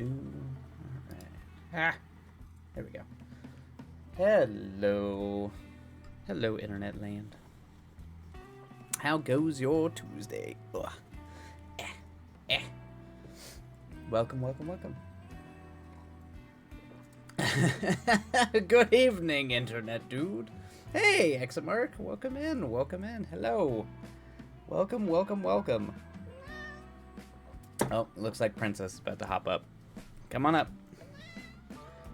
Alright. Ah, there we go. Hello. Hello, internet land. How goes your Tuesday? Ugh. Welcome, welcome, welcome. Good evening, internet dude. Hey, Examark, welcome in, welcome in. Hello. Welcome, welcome, welcome. Oh, looks like Princess is about to hop up. Come on up.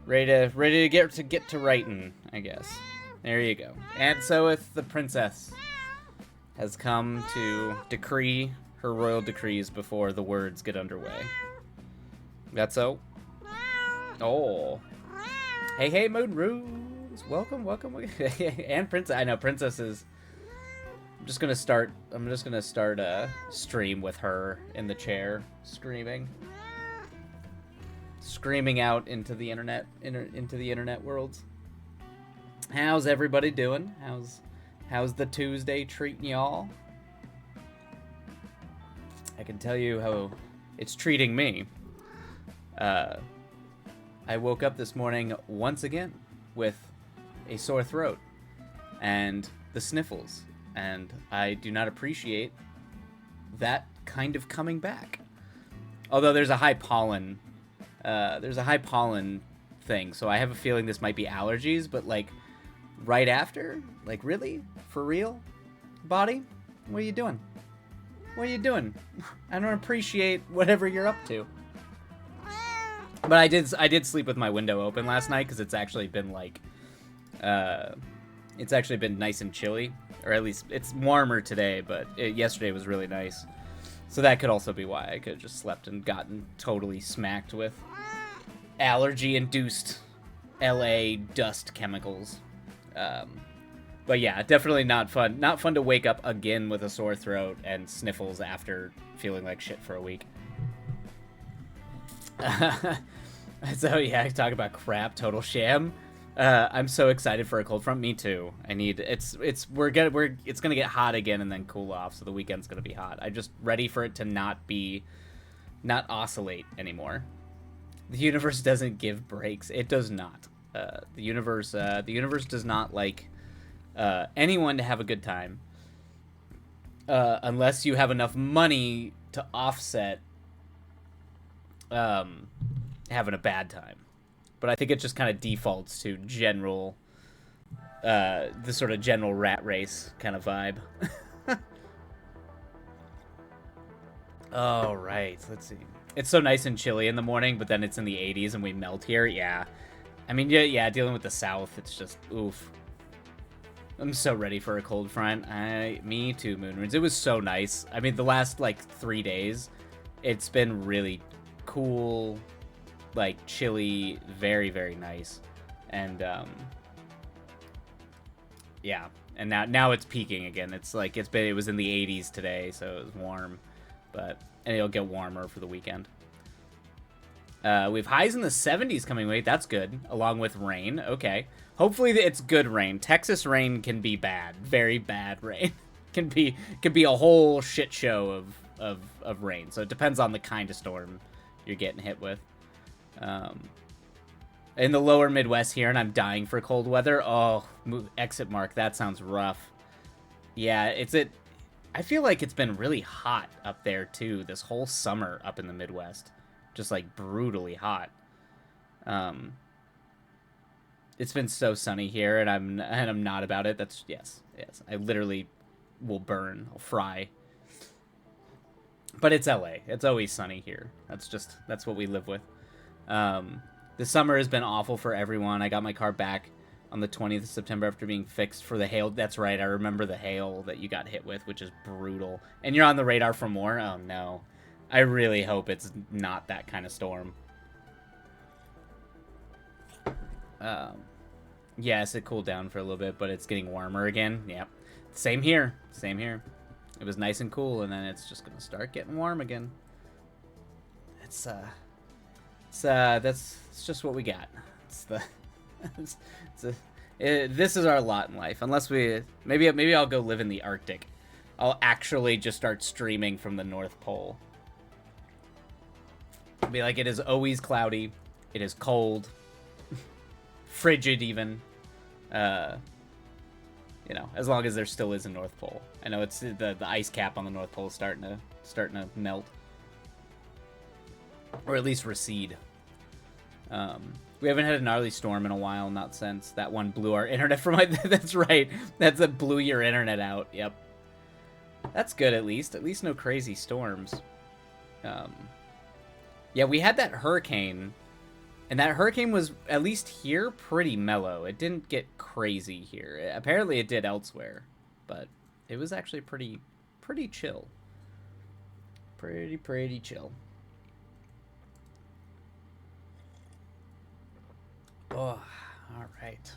Ready to get to writing, I guess. There you go. And so if the princess has come to decree her royal decrees before the words get underway. That's so. Oh. Hey, hey, Moon Rose. Welcome, welcome. And Princess. I know Princess is. I'm just gonna start a stream with her in the chair, screaming out into the internet worlds. How's everybody doing? How's the Tuesday treating y'all? I can tell you how it's treating me. I woke up this morning once again with a sore throat and the sniffles, and I do not appreciate that kind of coming back. Although there's a high pollen thing, so I have a feeling this might be allergies, but like right after, like really? For real? Body? What are you doing? What are you doing? I don't appreciate whatever you're up to. But I did sleep with my window open last night because it's actually been like, it's actually been nice and chilly, or at least it's warmer today. But yesterday was really nice, so that could also be why I could have just slept and gotten totally smacked with allergy-induced LA dust chemicals. But yeah, definitely not fun. Not fun to wake up again with a sore throat and sniffles after feeling like shit for a week. So yeah, talk about crap, total sham. I'm so excited for a cold front. Me too. It's gonna get hot again and then cool off, so the weekend's gonna be hot. I'm just ready for it to not oscillate anymore. The universe doesn't give breaks. It does not. The universe does not like anyone to have a good time, unless you have enough money to offset having a bad time. But I think it just kind of defaults to general, the sort of general rat race kind of vibe. All right, let's see. It's so nice and chilly in the morning, but then it's in the 80s and we melt here. Yeah, I mean, yeah, dealing with the South, it's just oof. I'm so ready for a cold front. Me too, Moonrunes. It was so nice. I mean, the last like 3 days, it's been really cool, like chilly, very, very nice. And yeah, and now it's peaking again. It was in the 80s today, so it was warm, and it'll get warmer for the weekend. We have highs in the 70s coming. Wait, that's good. Along with rain. Okay. Hopefully it's good rain. Texas rain can be bad. Very bad rain. can be a whole shit show of rain. So it depends on the kind of storm you're getting hit with. In the lower Midwest here, and I'm dying for cold weather. Oh, exit mark. That sounds rough. Yeah, I feel like it's been really hot up there too this whole summer up in the Midwest. Just like brutally hot. It's been so sunny here, and I'm not about it. That's yes. I literally will burn. I'll fry. But it's LA. It's always sunny here. That's what we live with. The summer has been awful for everyone. I got my car back on the 20th of September after being fixed for the hail. That's right. I remember the hail that you got hit with, which is brutal. And you're on the radar for more? Oh no. I really hope it's not that kind of storm. Yes, it cooled down for a little bit, but it's getting warmer again. Yep. Same here. It was nice and cool, and then it's just gonna start getting warm again. It's just what we got. This is our lot in life. Unless maybe I'll go live in the Arctic. I'll actually just start streaming from the North Pole. Be like, it is always cloudy. It is cold. Frigid, even. You know, as long as there still is a North Pole. I know it's the ice cap on the North Pole is starting to melt, or at least recede. We haven't had a gnarly storm in a while, not since that one blew our internet from my... That's right. That's what blew your internet out. Yep. That's good, at least. At least no crazy storms. Yeah, we had that hurricane, and that hurricane was, at least here, pretty mellow. It didn't get crazy here. Apparently it did elsewhere, but it was actually pretty chill. Pretty chill. Oh, all right.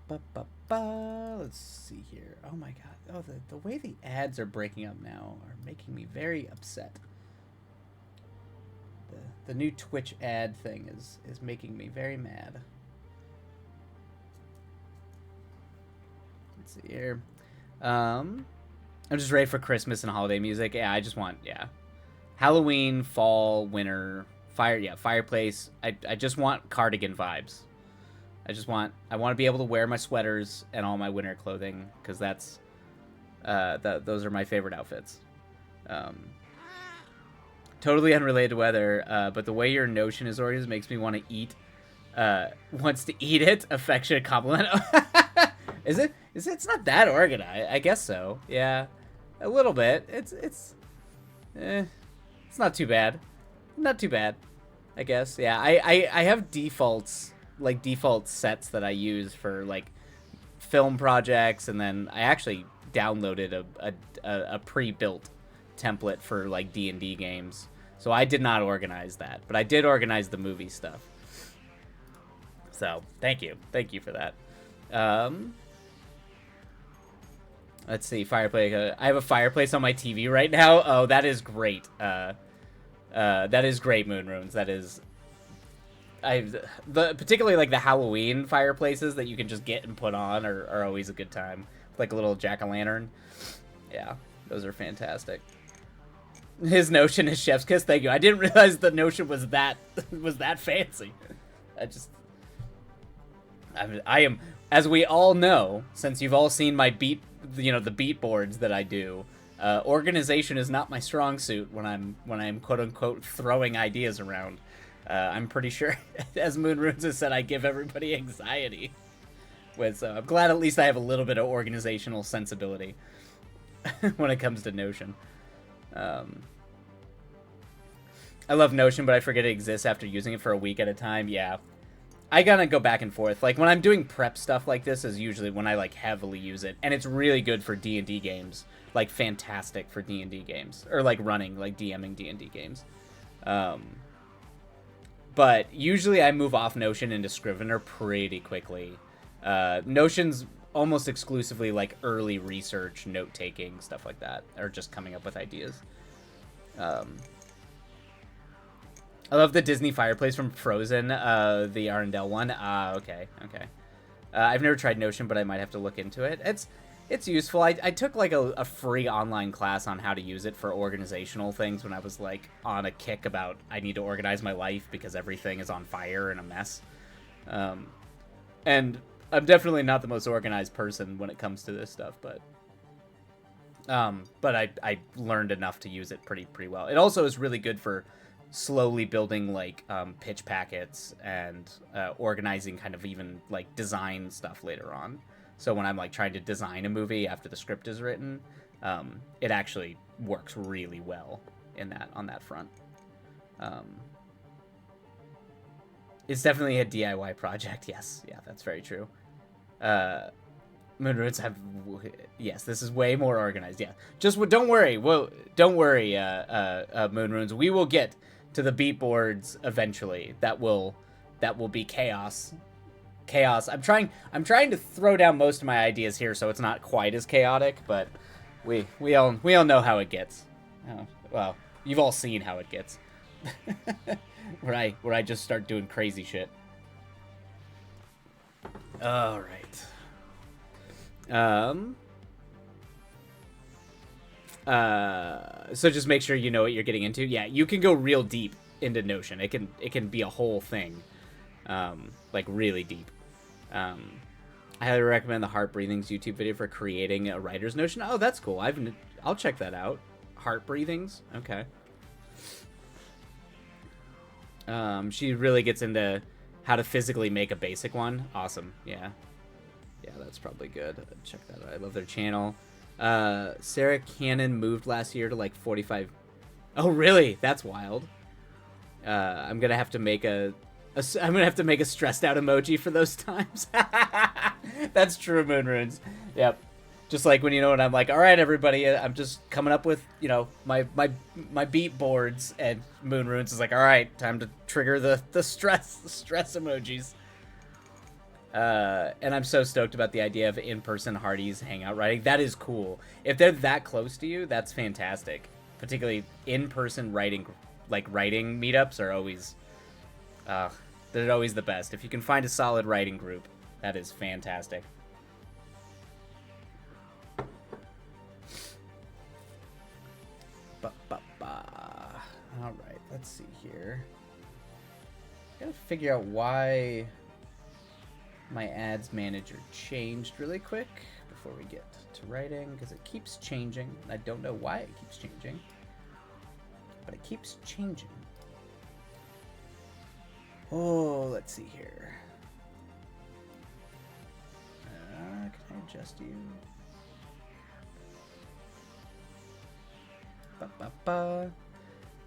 Let's see here. Oh my god. Oh, the way the ads are breaking up now are making me very upset. The new Twitch ad thing is making me very mad. Let's see here. I'm just ready for Christmas and holiday music. Yeah, I just want, Halloween, fall, winter, fireplace. I just want cardigan vibes. I want to be able to wear my sweaters and all my winter clothing, because that's those are my favorite outfits. Totally unrelated to weather, but the way your Notion is organized makes me want to eat. Wants to eat it. Affectionate compliment. Is it? It's not that organized. I guess so. Yeah, a little bit. It's not too bad. Not too bad, I guess. Yeah, I have defaults, like default sets that I use for like film projects, and then I actually downloaded a pre-built template for like D&D games. So I did not organize that, but I did organize the movie stuff. So thank you for that. Let's see, fireplace. I have a fireplace on my TV right now. Oh, that is great. That is great, Moon Runes. That is, particularly like the Halloween fireplaces that you can just get and put on are always a good time. Like a little jack-o'-lantern. Yeah, those are fantastic. His Notion is chef's kiss. Thank you. I didn't realize the Notion was that fancy. I am, as we all know, since you've all seen my the beat boards that I do. Organization is not my strong suit when I'm quote unquote throwing ideas around. I'm pretty sure, as Moon Runes has said, I give everybody anxiety. So I'm glad at least I have a little bit of organizational sensibility when it comes to Notion. I love Notion, but I forget it exists after using it for a week at a time. Yeah, I gotta go back and forth. Like when I'm doing prep stuff like this is usually when I like heavily use it, and it's really good for D&D games. Like fantastic for D&D games, or like running, like DMing D&D games. But usually I move off Notion into Scrivener pretty quickly. Notion's almost exclusively like early research, note-taking, stuff like that, or just coming up with ideas. I love the Disney fireplace from Frozen, the Arendelle one. Okay. I've never tried Notion, but I might have to look into it. It's useful. I took like a free online class on how to use it for organizational things when I was like on a kick about I need to organize my life because everything is on fire and a mess. And I'm definitely not the most organized person when it comes to this stuff, but I learned enough to use it pretty well. It also is really good for slowly building like pitch packets and organizing kind of even like design stuff later on. So when I'm like trying to design a movie after the script is written, it actually works really well on that front. It's definitely a DIY project. Yes, yeah, that's very true. Moonroots have, yes, this is way more organized. Yeah, just don't worry. Well, don't worry, Moonrunes. We will get to the beat boards eventually. That will be chaos. I'm trying to throw down most of my ideas here so it's not quite as chaotic, but we all know how it gets. Oh, well, you've all seen how it gets. where I just start doing crazy shit. All right. So just make sure you know what you're getting into. Yeah, you can go real deep into Notion. It can be a whole thing, like really deep. I highly recommend the Heart Breathings YouTube video for creating a writer's Notion. Oh, that's cool. I'll check that out. Heart Breathings. Okay. She really gets into how to physically make a basic one. Awesome. Yeah. Yeah, that's probably good. Check that out. I love their channel. Sarah Cannon moved last year to like 45. Oh, really? That's wild. I'm gonna have to make I'm gonna have to make a stressed out emoji for those times. That's true, Moon Runes. Yep. Just like when when I'm like, all right, everybody, I'm just coming up with my beat boards, and Moon Runes is like, all right, time to trigger the stress emojis. And I'm so stoked about the idea of in-person Hardee's hangout writing. That is cool. If they're that close to you, that's fantastic. Particularly in-person writing meetups are always, they're always the best. If you can find a solid writing group, that is fantastic. All right, let's see here. Gotta figure out why my ads manager changed really quick before we get to writing, because it keeps changing. I don't know why it keeps changing, but it keeps changing. Oh, let's see here. Can I adjust you?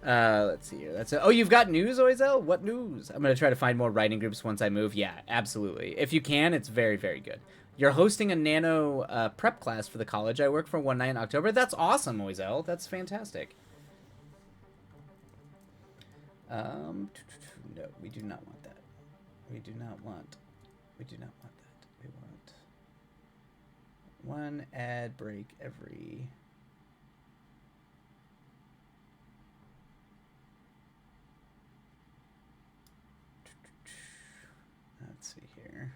Let's see here. That's it. Oh, you've got news, Oizel? What news? I'm gonna try to find more writing groups once I move. Yeah, absolutely. If you can, it's very, very good. You're hosting a nano prep class for the college I work for one night in October. That's awesome, Oizel. That's fantastic. No, we do not want that. We do not want that. We want one ad break every... Let's see here.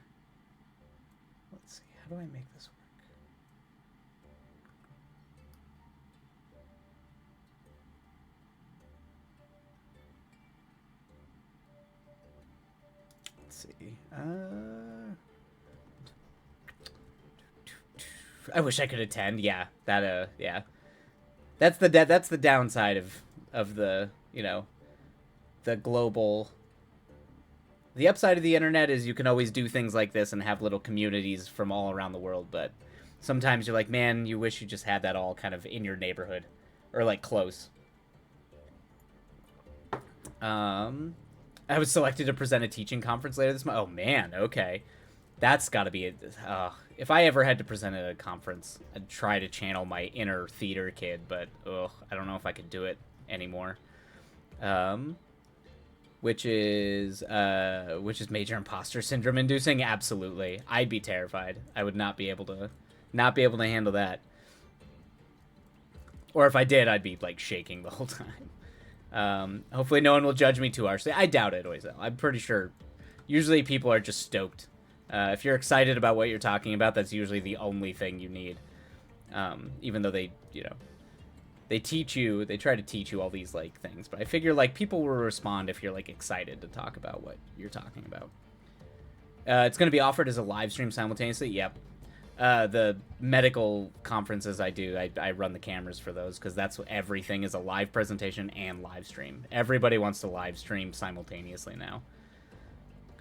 Let's see. How do I make this work? Let's see. I wish I could attend. Yeah, that. Yeah, that's the downside of the the global. The upside of the internet is you can always do things like this and have little communities from all around the world, but sometimes you're like, man, you wish you just had that all kind of in your neighborhood or like close. I was selected to present a teaching conference later this month. Oh man, okay. That's got to be it. If I ever had to present at a conference, I'd try to channel my inner theater kid, but I don't know if I could do it anymore. Which is major imposter syndrome inducing. Absolutely, I'd be terrified. I would not be able to handle that. Or if I did, I'd be like shaking the whole time. Hopefully, no one will judge me too harshly. I doubt it, Oizel. I'm pretty sure. Usually, people are just stoked. If you're excited about what you're talking about, that's usually the only thing you need. Even though they try to teach you all these like things, but I figure like people will respond if you're like excited to talk about what you're talking about. It's going to be offered as a live stream simultaneously. Yep. The medical conferences I do, I run the cameras for those because that's what everything is, a live presentation and live stream. Everybody wants to live stream simultaneously now.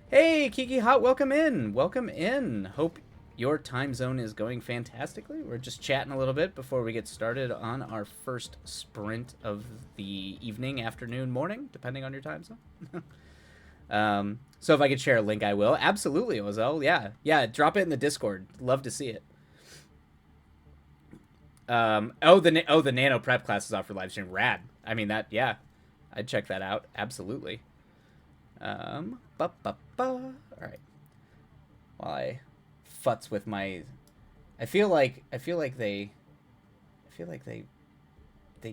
Hey, Kiki Hot, welcome in. Welcome in. Hope your time zone is going fantastically. We're just chatting a little bit before we get started on our first sprint of the evening, afternoon, morning, depending on your time zone. So if I could share a link, I will. Absolutely, Ozel. Yeah, drop it in the Discord. Love to see it. The Nano Prep class is off for live stream. Rad. I mean, yeah. I'd check that out. Absolutely. All right. While I futz with my, I feel like they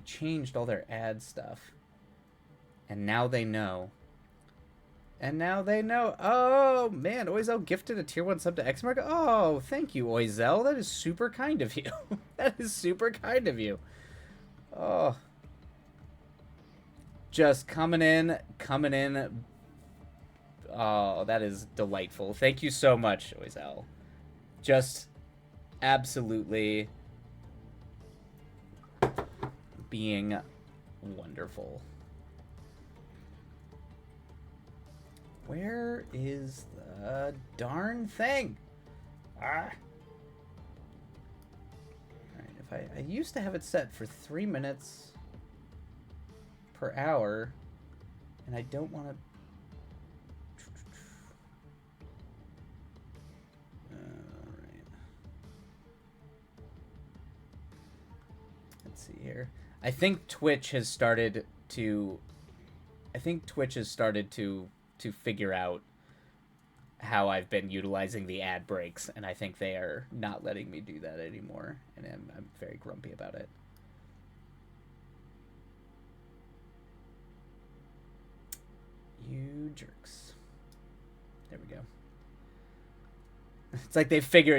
changed all their ad stuff, and now they know. Oh man, Oizel gifted a tier 1 sub to Xmark. Oh, thank you, Oizel. That is super kind of you. That is super kind of you. Oh. Just coming in. Oh, that is delightful. Thank you so much, Oizel. Just absolutely being wonderful. Where is the darn thing? Ah. Alright, if I used to have it set for 3 minutes per hour, and I don't want to. Alright. Let's see here. I think Twitch has started to figure out how I've been utilizing the ad breaks, and I think they are not letting me do that anymore, and I'm very grumpy about it. You jerks. There we go. It's like they figure,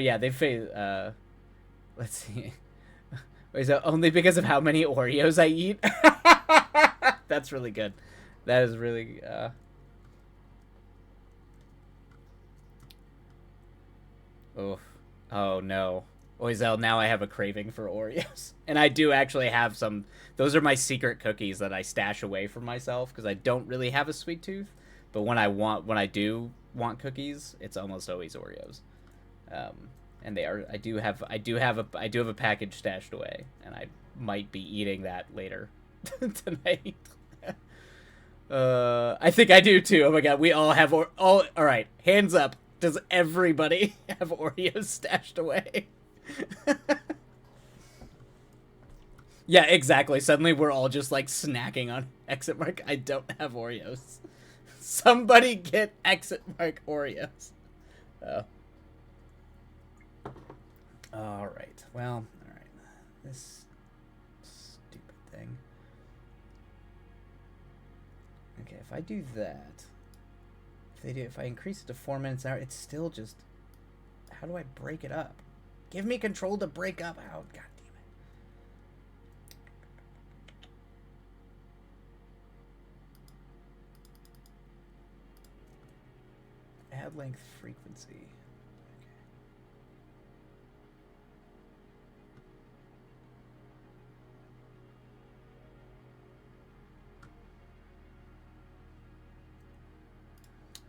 let's see. Wait, so only because of how many Oreos I eat? That's really good. That is really, Oh no. Oizel, now I have a craving for Oreos. And I do actually have some. Those are my secret cookies that I stash away from myself because I don't really have a sweet tooth. But when I do want cookies, it's almost always Oreos. And they are. I do have a package stashed away, and I might be eating that later tonight. I think I do too. Oh my god, we all have all right. Hands up. Does everybody have Oreos stashed away? Yeah, exactly. Suddenly we're all just like snacking on exit mark. I don't have Oreos. Somebody get exit mark Oreos. Oh. All right. Well, all right. This stupid thing. Okay, if I do that, if I increase it to 4 minutes an hour, it's still just. How do I break it up? Give me control to break up. Oh, god damn it. Ad length frequency.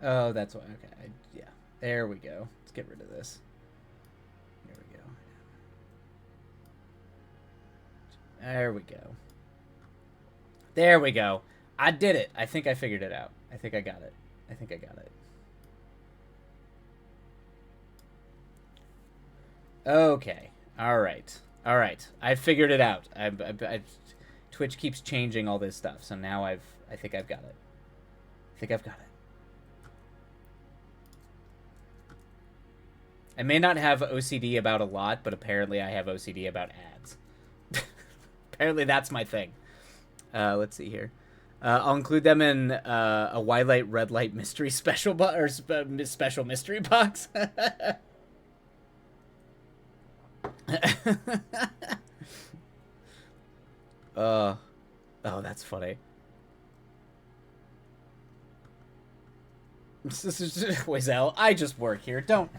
Oh, that's why. Okay, yeah. There we go. Let's get rid of this. There we go. There we go. There we go. I did it. I think I figured it out. I think I got it. Okay. All right. I figured it out. Twitch keeps changing all this stuff, so now I think I've got it. I may not have OCD about a lot, but apparently I have OCD about ads. Apparently that's my thing. Let's see here. I'll include them in a white light, red light mystery special special mystery box. Oh, that's funny. Wazelle, I just work here. Don't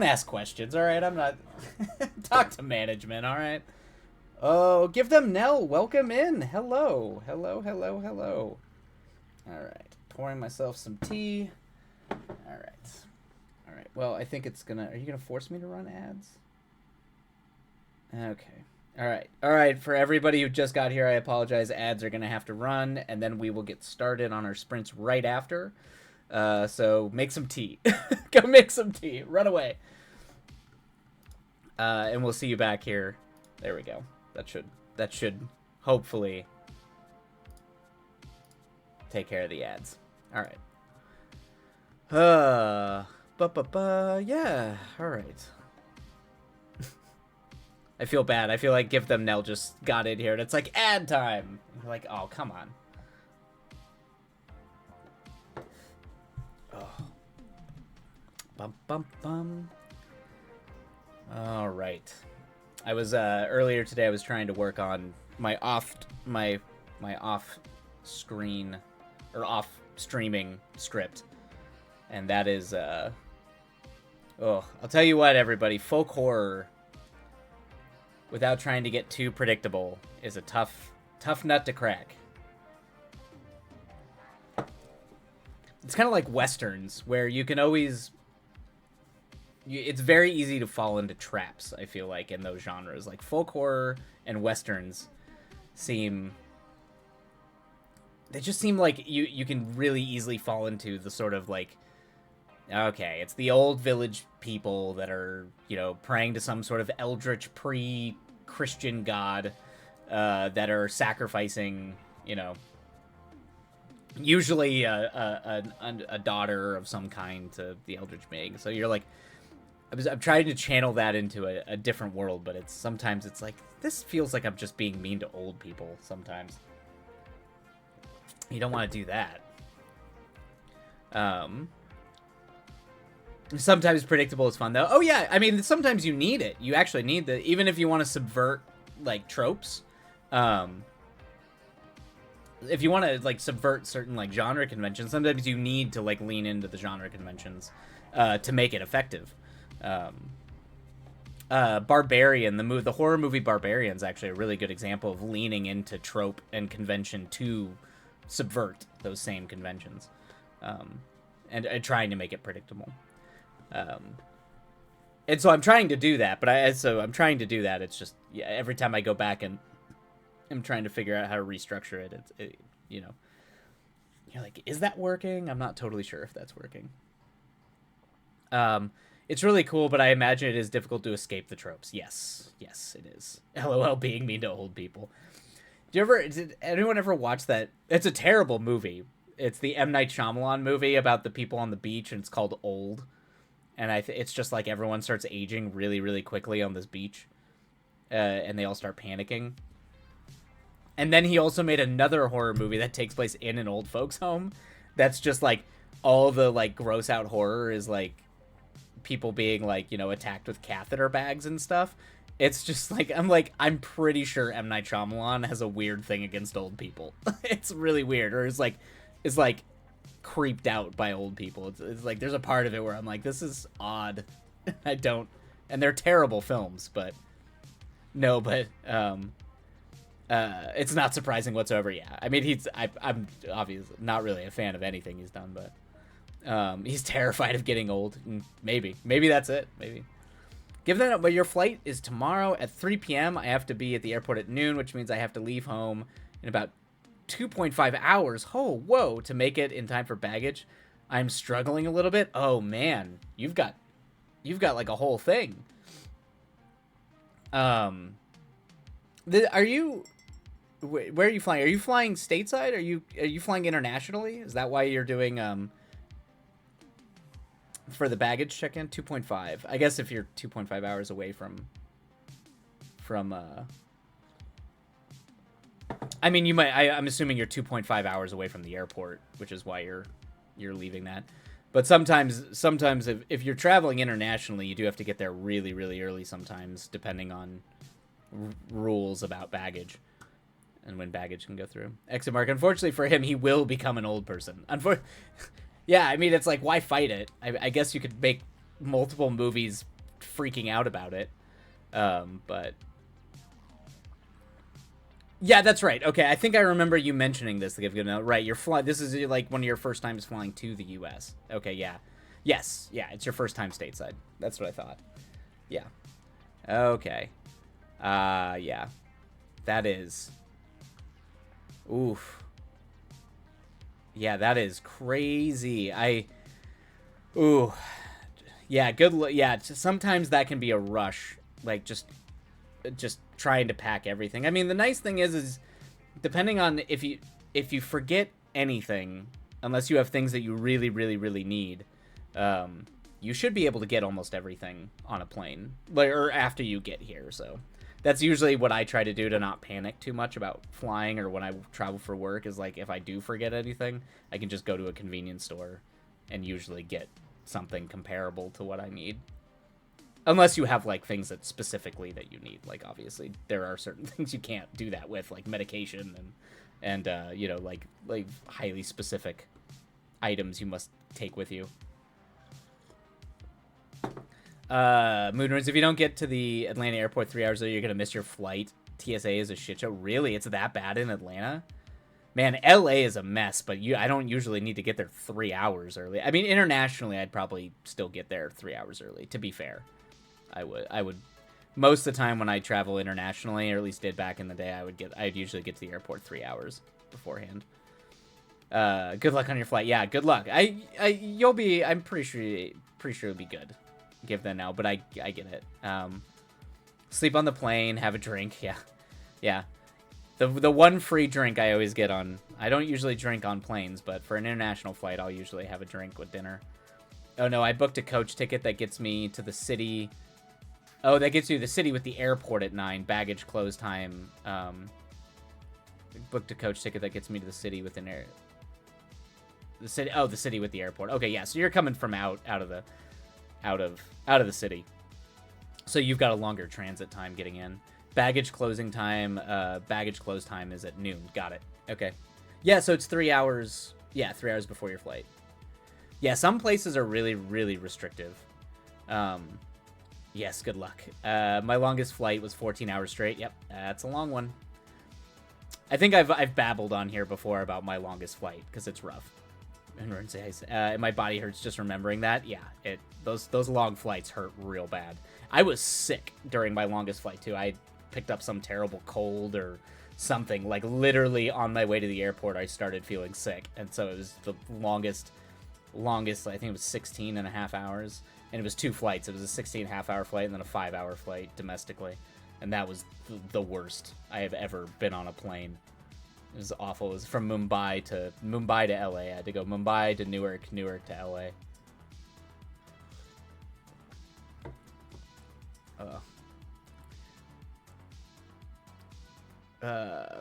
ask questions, all right? I'm not. Talk to management, all right? Oh, give them Nell. Welcome in. Hello. All right. Pouring myself some tea. All right. Well, I think it's gonna. Are you gonna force me to run ads? Okay. All right. For everybody who just got here, I apologize. Ads are gonna have to run, and then we will get started on our sprints right after. So make some tea. Go make some tea. Run away. And we'll see you back here. There we go. That should hopefully take care of the ads. All right. Yeah. All right. I feel bad. I feel like Give Them Nell just got in here and it's like ad time. And you're like, oh, come on. Bum. All right. I was earlier today. I was trying to work on my off my off screen or off streaming script, and that is I'll tell you what, everybody, folk horror, without trying to get too predictable, is a tough nut to crack. It's kind of like westerns, where you can always... it's very easy to fall into traps, I feel like, in those genres. Like, folk horror and westerns seem... they just seem like you can really easily fall into the sort of, like, okay, it's the old village people that are, you know, praying to some sort of eldritch pre-Christian god that are sacrificing, you know, usually a daughter of some kind to the eldritch being. So you're like, I'm trying to channel that into a different world, but sometimes it's like, this feels like I'm just being mean to old people sometimes. You don't want to do that. Sometimes predictable is fun, though. Oh, yeah, I mean, sometimes you need it. You actually need the... even if you want to subvert, like, tropes. If you want to, like, subvert certain, like, genre conventions, sometimes you need to, like, lean into the genre conventions to make it effective. Barbarian, the horror movie Barbarian is actually a really good example of leaning into trope and convention to subvert those same conventions. And trying to make it predictable. And so I'm trying to do that, but I'm trying to do that. It's just, yeah, every time I go back and I'm trying to figure out how to restructure it, you know, you're like, is that working? I'm not totally sure if that's working. It's really cool, but I imagine it is difficult to escape the tropes. Yes, it is. LOL being mean to old people. Did anyone ever watch that? It's a terrible movie. It's the M. Night Shyamalan movie about the people on the beach, and it's called Old. And it's just like everyone starts aging really, really quickly on this beach. And they all start panicking. And then he also made another horror movie that takes place in an old folks' home. That's just like all the like gross out horror is like people being like, you know, attacked with catheter bags and stuff. It's just like, I'm pretty sure M. Night Shyamalan has a weird thing against old people. It's really weird. Or is like creeped out by old people. It's like there's a part of it where I'm like, this is odd. And they're terrible films, but it's not surprising whatsoever. Yeah, I mean, I'm obviously not really a fan of anything he's done, but he's terrified of getting old. Maybe that's it. Maybe. Given that your flight is tomorrow at 3 p.m., I have to be at the airport at noon, which means I have to leave home in about 2.5 hours. Oh, whoa, to make it in time for baggage. I'm struggling a little bit. Oh man, you've got like a whole thing. Where are you flying? Are you flying stateside? Are you flying internationally? Is that why you're doing for the baggage check-in? 2.5. I guess if you're 2.5 hours away from I mean, you might. I'm assuming you're 2.5 hours away from the airport, which is why you're leaving that. But sometimes if you're traveling internationally, you do have to get there really, really early. Sometimes, depending on rules about baggage and when baggage can go through. Exit mark. Unfortunately for him, he will become an old person. Yeah, I mean, it's like, why fight it? I guess you could make multiple movies freaking out about it, but. Yeah, that's right. Okay, I think I remember you mentioning this. Right, you're flying. This is like one of your first times flying to the U.S. Okay, yeah, yes, yeah, it's your first time stateside. That's what I thought. Yeah. Okay. Yeah, that is. Oof. Yeah, that is crazy. Ooh. Yeah. Good. Yeah. Sometimes that can be a rush. Like just trying to pack everything. I mean, the nice thing is depending on if you forget anything, unless you have things that you really, really, really need, you should be able to get almost everything on a plane, or after you get here. So that's usually what I try to do to not panic too much about flying, or when I travel for work, is like, if I do forget anything, I can just go to a convenience store and usually get something comparable to what I need. Unless you have, like, things that specifically that you need. Like, obviously, there are certain things you can't do that with, like medication and you know, like highly specific items you must take with you. Moonrunes, if you don't get to the Atlanta airport 3 hours early, you're gonna miss your flight. TSA is a shit show. Really? It's that bad in Atlanta? Man, LA is a mess, but I don't usually need to get there 3 hours early. I mean, internationally, I'd probably still get there 3 hours early, to be fair. I would. Most of the time when I travel internationally, or at least did back in the day, I'd usually get to the airport 3 hours beforehand. Good luck on your flight. Yeah, good luck. You'll be. I'm pretty sure it'll be good. Give that now, but I get it. Sleep on the plane, have a drink. Yeah. The one free drink I always get on. I don't usually drink on planes, but for an international flight, I'll usually have a drink with dinner. Oh no, I booked a coach ticket that gets me to the city. Oh, that gets you to the city with the airport at 9. Baggage close time. Booked a coach ticket that gets me to the city with an air. The city. Oh, the city with the airport. Okay, yeah. So you're coming from out of the city. So you've got a longer transit time getting in. Baggage closing time. Baggage close time is at noon. Got it. Okay. Yeah. So it's 3 hours. Yeah, 3 hours before your flight. Yeah, some places are really, really restrictive. Yes, good luck. My longest flight was 14 hours straight. Yep, that's a long one. I think I've babbled on here before about my longest flight because it's rough. And my body hurts just remembering that. Yeah, those long flights hurt real bad. I was sick during my longest flight too. I picked up some terrible cold or something. Like literally on my way to the airport, I started feeling sick, and so it was the longest. I think it was 16 and a half hours. And it was 2 flights. It was a 16.5-hour flight and then a 5-hour flight domestically. And that was the worst I have ever been on a plane. It was awful. It was from Mumbai to LA. I had to go Mumbai to Newark to LA.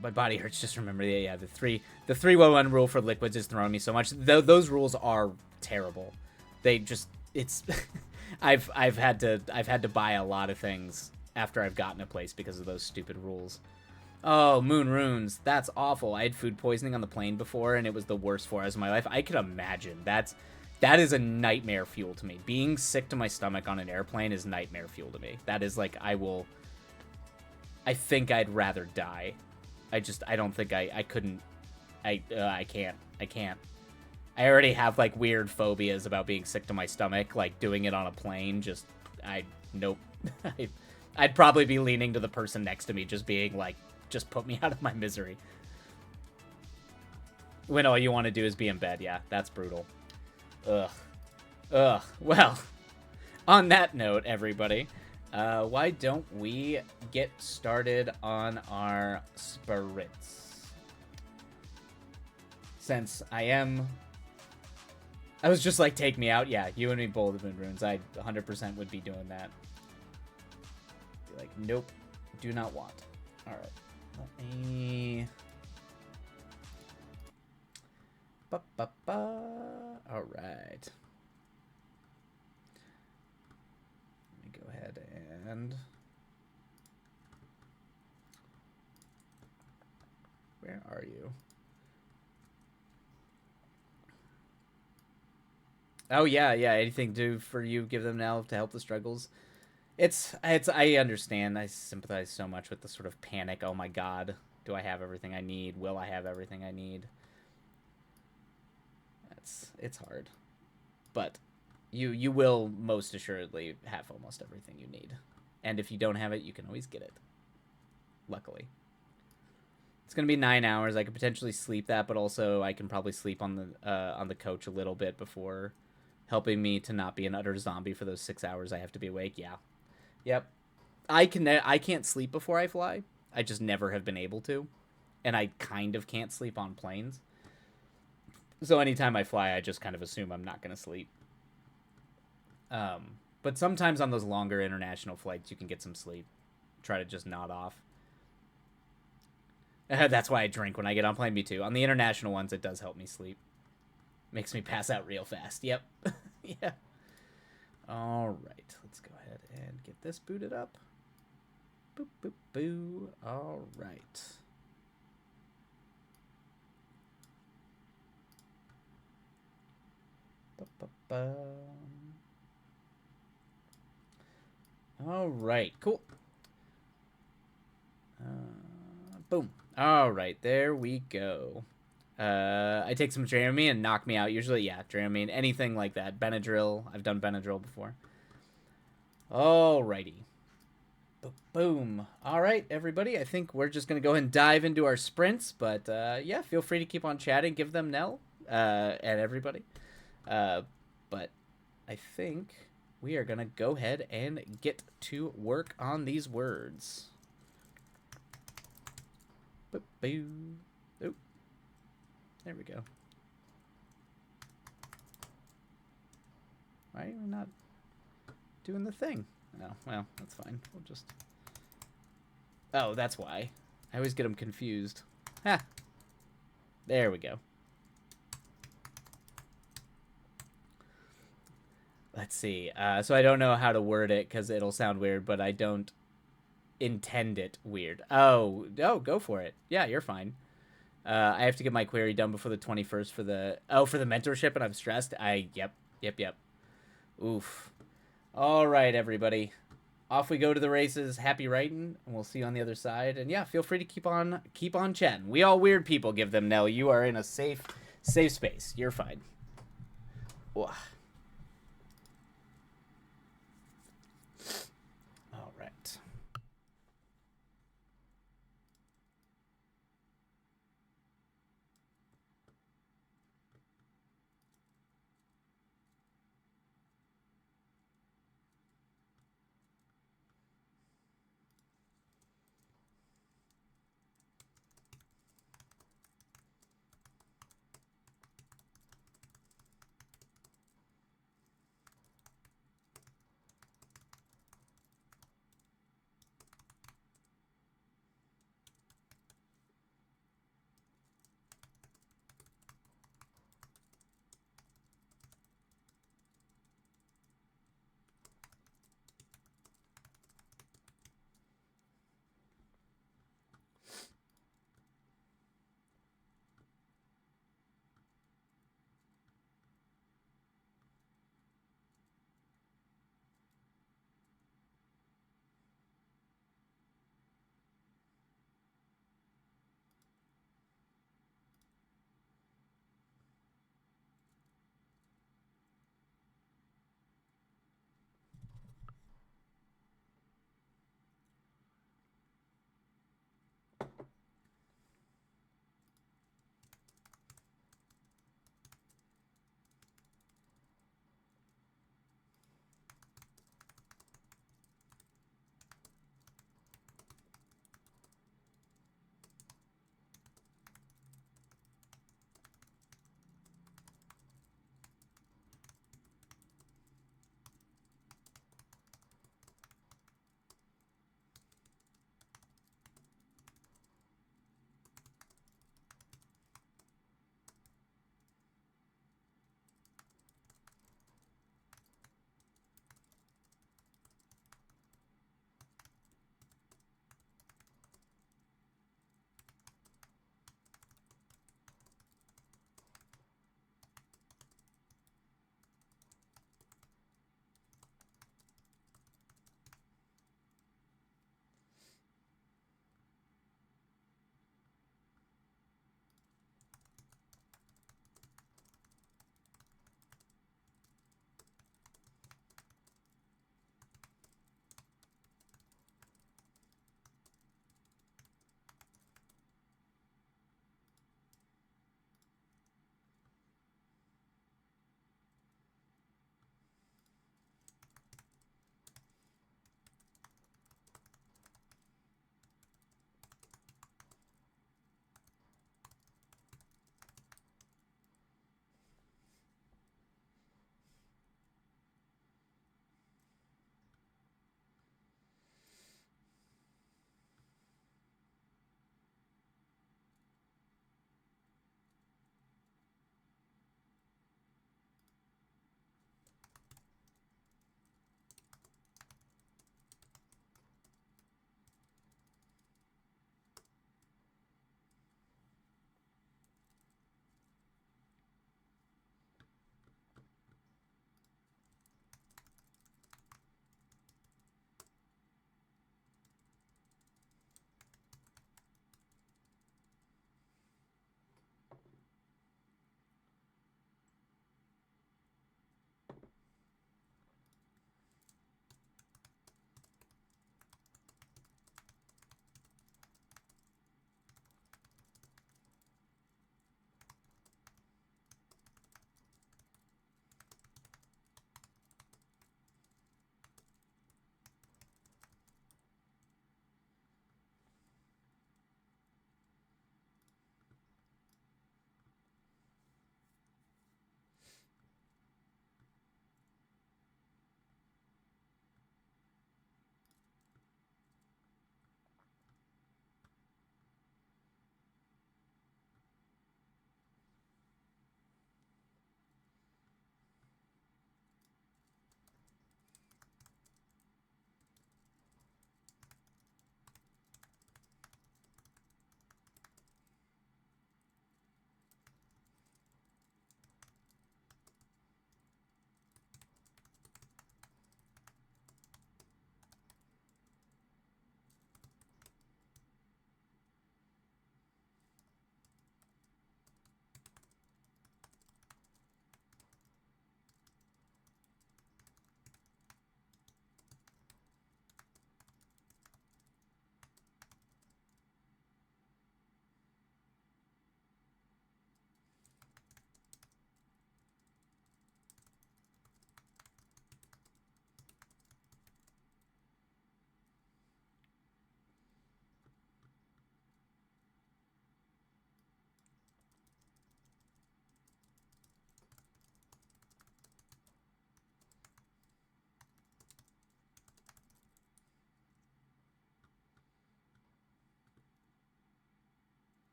My body hurts just remember. Yeah, the 311 rule for liquids is throwing me so much. Those rules are terrible. They just it's I've had to buy a lot of things after I've gotten a place because of those stupid rules. Oh, moon runes. That's awful. I had food poisoning on the plane before, and it was the worst 4 hours of my life. I could imagine. That is a nightmare fuel to me. Being sick to my stomach on an airplane is nightmare fuel to me. That is like, I think I'd rather die. I don't think I couldn't. I can't. I already have, like, weird phobias about being sick to my stomach. Like, doing it on a plane, nope. I'd probably be leaning to the person next to me, just being like, just put me out of my misery. When all you want to do is be in bed. Yeah, that's brutal. Ugh. Well, on that note, everybody, why don't we get started on our spirits? Since I was just like, take me out. Yeah, you and me both have been runes. I 100% would be doing that. Be like, nope, do not want. All right, let me. All right. Let me go ahead and. Where are you? Oh yeah. Anything to do for you? Give them now to help the struggles. It's. I understand. I sympathize so much with the sort of panic. Oh my God, do I have everything I need? Will I have everything I need? It's hard, but you will most assuredly have almost everything you need. And if you don't have it, you can always get it. Luckily. It's gonna be 9 hours. I could potentially sleep that, but also I can probably sleep on the coach a little bit before helping me to not be an utter zombie for those 6 hours I have to be awake. Yeah. Yep. I can't sleep before I fly. I just never have been able to. And I kind of can't sleep on planes. So anytime I fly, I just kind of assume I'm not going to sleep. But sometimes on those longer international flights, you can get some sleep. Try to just nod off. That's why I drink when I get on plane. Me too. On the international ones, it does help me sleep. Makes me pass out real fast. Yep. Yeah. All right, let's go ahead and get this booted up. Boop, boop, boo. All right. Ba-ba-ba. All right, cool. Boom. All right, there we go. I take some Dramamine and knock me out. Usually, yeah, Dramamine, anything like that. Benadryl. I've done Benadryl before. Alrighty. Boom. All right, everybody. I think we're just going to go ahead and dive into our sprints. But yeah, feel free to keep on chatting. Give them Nell and everybody. But I think we are going to go ahead and get to work on these words. Boo. Oh, there we go. Why are we not doing the thing? Oh, well, that's fine. We'll just... Oh, that's why. I always get them confused. Ha! There we go. Let's see. So I don't know how to word it because it'll sound weird, but I don't intend it weird. Oh, go for it. Yeah, you're fine. I have to get my query done before the 21st for the... Oh, for the mentorship, and I'm stressed? Yep. Oof. All right, everybody. Off we go to the races. Happy writing, and we'll see you on the other side. And yeah, feel free to keep on chatting. We all weird people give them Nell. You are in a safe space. You're fine. Ugh. All right.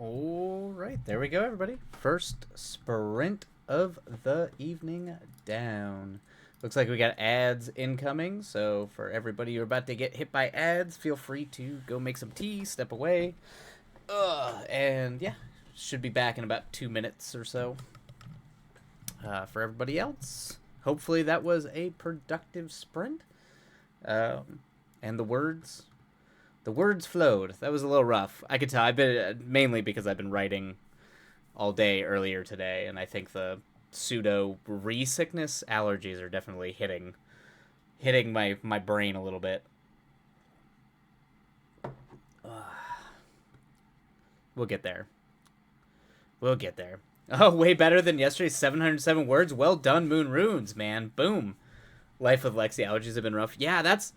All right, there we go, everybody. First sprint of the evening down. Looks like we got ads incoming, so for everybody who are about to get hit by ads, feel free to go make some tea, step away. And yeah, should be back in about 2 minutes or so. For everybody else, hopefully that was a productive sprint. And the words flowed. That was a little rough. I could tell. I've been mainly because I've been writing all day earlier today, and I think the pseudo re-sickness allergies are definitely hitting my brain a little bit. We'll get there. We'll get there. Oh, way better than yesterday's 707 words. Well done, Moon Runes, man. Boom. Life with Lexi. Allergies have been rough. Yeah, that's...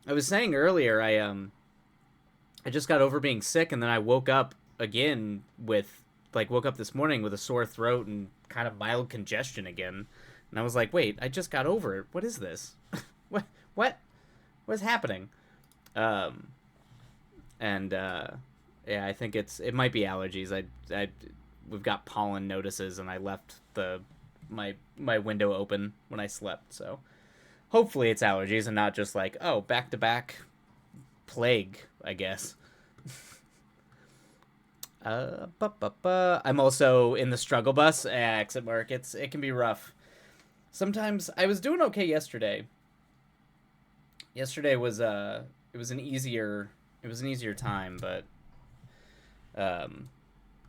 I was saying earlier, I just got over being sick, and then I woke up again with... woke up this morning with a sore throat and kind of mild congestion again. And I was like, wait, I just got over it. What is this? What's happening? Yeah, I think it might be allergies. We've got pollen notices, and I left my window open when I slept, so hopefully it's allergies and not just back to back plague, I guess. I'm also in the struggle bus. Exit markets. It can be rough. Sometimes I was doing okay yesterday. Yesterday was it was an easier time, but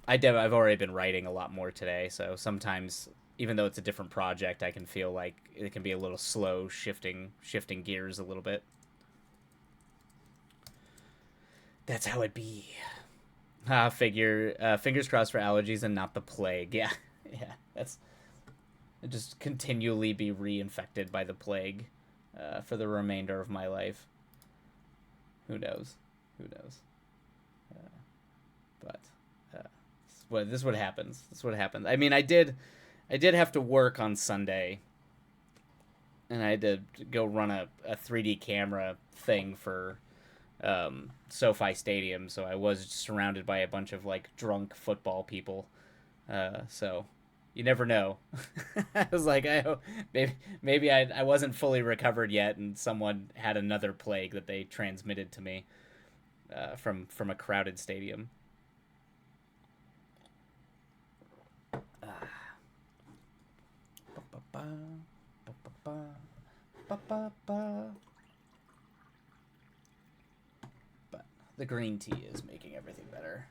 I've already been writing a lot more today, so sometimes even though it's a different project, I can feel like it can be a little slow shifting gears a little bit. That's how it be. Fingers crossed for allergies and not the plague. Yeah. That's just continually be reinfected by the plague for the remainder of my life. Who knows? But this is what happens. I mean, I did have to work on Sunday, and I had to go run a 3D camera thing for SoFi Stadium, so I was surrounded by a bunch of drunk football people. So you never know. I was like, maybe I wasn't fully recovered yet, and someone had another plague that they transmitted to me from a crowded stadium. But the green tea is making everything better.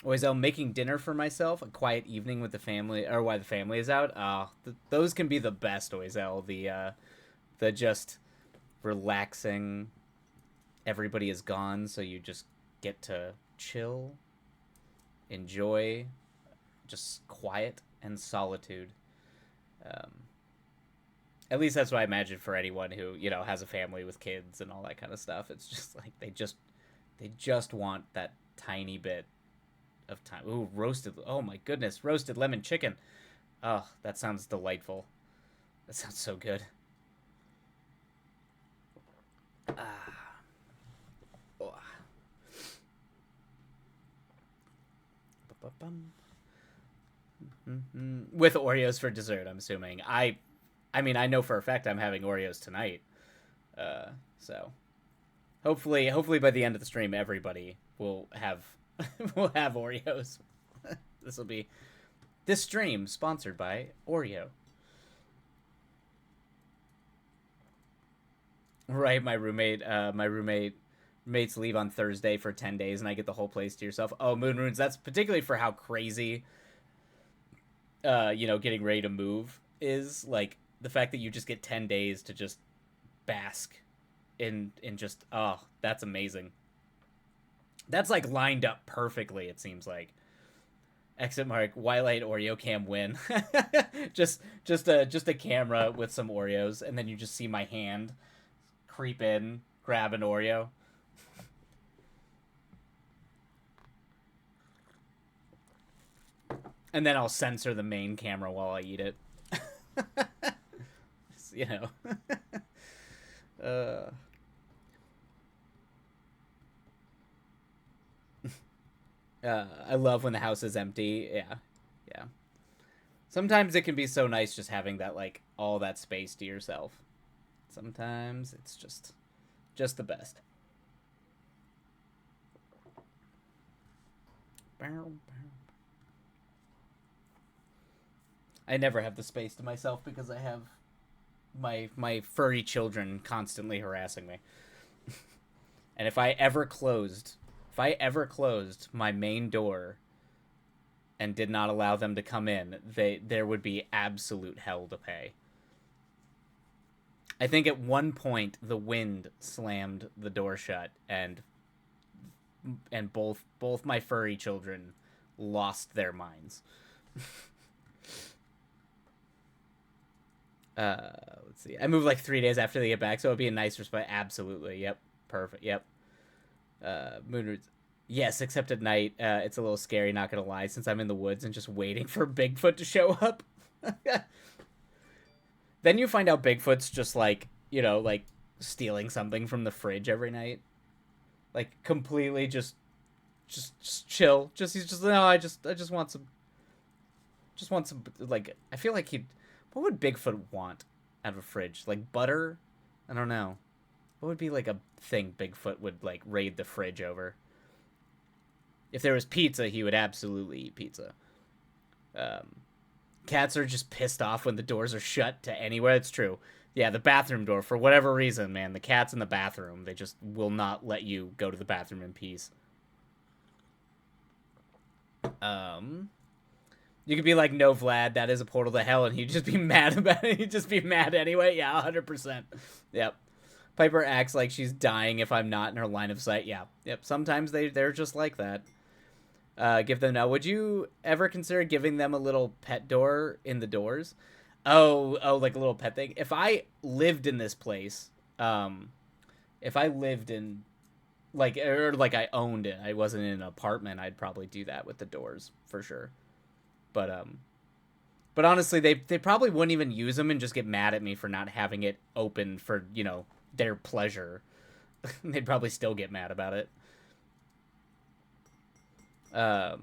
Always I'm making dinner for myself, a quiet evening with the family, or while the family is out. Those can be the best, Oizel. The just relaxing, everybody is gone, so you just get to chill, enjoy just quiet and solitude. At least that's what I imagine for anyone who, has a family with kids and all that kind of stuff. It's just like they just want that tiny bit of time. Ooh, roasted. Oh my goodness, roasted lemon chicken. Oh, that sounds delightful. That sounds so good. With Oreos for dessert, I'm assuming. I mean, I know for a fact I'm having Oreos tonight. So hopefully by the end of the stream, everybody will have Oreos. This stream sponsored by Oreo. Right, my roommates leave on Thursday for 10 days, and I get the whole place to yourself. Oh, Moon Runes, that's particularly for how crazy, getting ready to move is. Like, the fact that you just get 10 days to just bask in just, that's amazing. That's, lined up perfectly, it seems like. Exit mark, Wildlight Oreo Cam win. just a camera with some Oreos, and then you just see my hand creep in, grab an Oreo. And then I'll censor the main camera while I eat it. I love when the house is empty. Yeah, yeah. Sometimes it can be so nice just having that like all that space to yourself. Sometimes it's just the best. I never have the space to myself because I have my furry children constantly harassing me. And if I ever closed my main door and did not allow them to come in, there would be absolute hell to pay. I think at one point the wind slammed the door shut and both my furry children lost their minds. Let's see. I moved like 3 days after they get back, so it'd be a nice respite. Absolutely. Yep. Perfect. Yep. Moon roots. Yes, except at night, it's a little scary. Not gonna lie, since I'm in the woods and just waiting for Bigfoot to show up. Then you find out Bigfoot's just like like stealing something from the fridge every night, like completely just chill. He's just no. I just want some like I feel like he'd. What would Bigfoot want out of a fridge? Like butter? I don't know. What would be like a thing Bigfoot would like raid the fridge over? If there was pizza, he would absolutely eat pizza. Cats are just pissed off when the doors are shut to anywhere. It's true. Yeah, the bathroom door, for whatever reason, man, the cats in the bathroom, they just will not let you go to the bathroom in peace. You could be like, no, Vlad, that is a portal to hell, and he'd just be mad about it. He'd just be mad anyway. Yeah, 100%. Yep. Piper acts like she's dying if I'm not in her line of sight. Yeah. Yep. Sometimes they're just like that. Give them now. Would you ever consider giving them a little pet door in the doors? Oh, like a little pet thing. If I lived in this place, if I lived in like I owned it, I wasn't in an apartment, I'd probably do that with the doors for sure. But honestly, they probably wouldn't even use them and just get mad at me for not having it open for their pleasure. They'd probably still get mad about it. I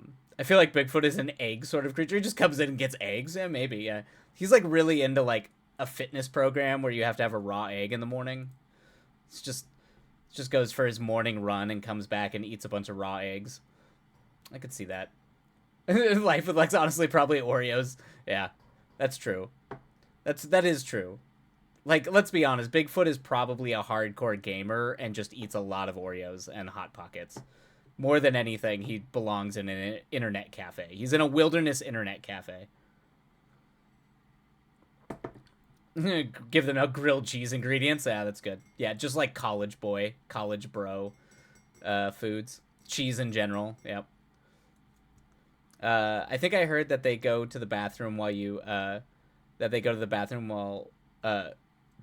feel like Bigfoot is an egg sort of creature. He just comes in and gets eggs. Yeah, maybe. Yeah, he's like really into like a fitness program where you have to have a raw egg in the morning. It's just goes for his morning run and comes back and eats a bunch of raw eggs. I could see that. Life with Lex, honestly, probably Oreos. Yeah, that's true. That is true. Like, let's be honest, Bigfoot is probably a hardcore gamer and just eats a lot of Oreos and Hot Pockets. More than anything, he belongs in an internet cafe. He's in a wilderness internet cafe. Give them a grilled cheese ingredients. Yeah, that's good. Yeah, just like college boy, college bro foods. Cheese in general. Yep. I think I heard that they go to the bathroom while you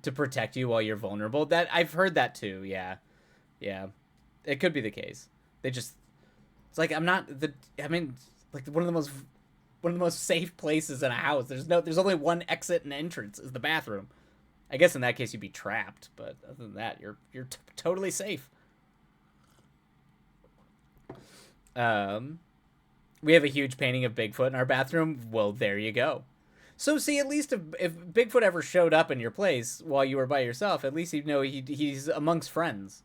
to protect you while you're vulnerable. That I've heard that too. Yeah, yeah, it could be the case. It's like like one of the most safe places in a house. There's only one exit and entrance is the bathroom. I guess in that case you'd be trapped, but other than that, you're totally safe. We have a huge painting of Bigfoot in our bathroom. Well, there you go. So see, at least if Bigfoot ever showed up in your place while you were by yourself, at least you know he's amongst friends,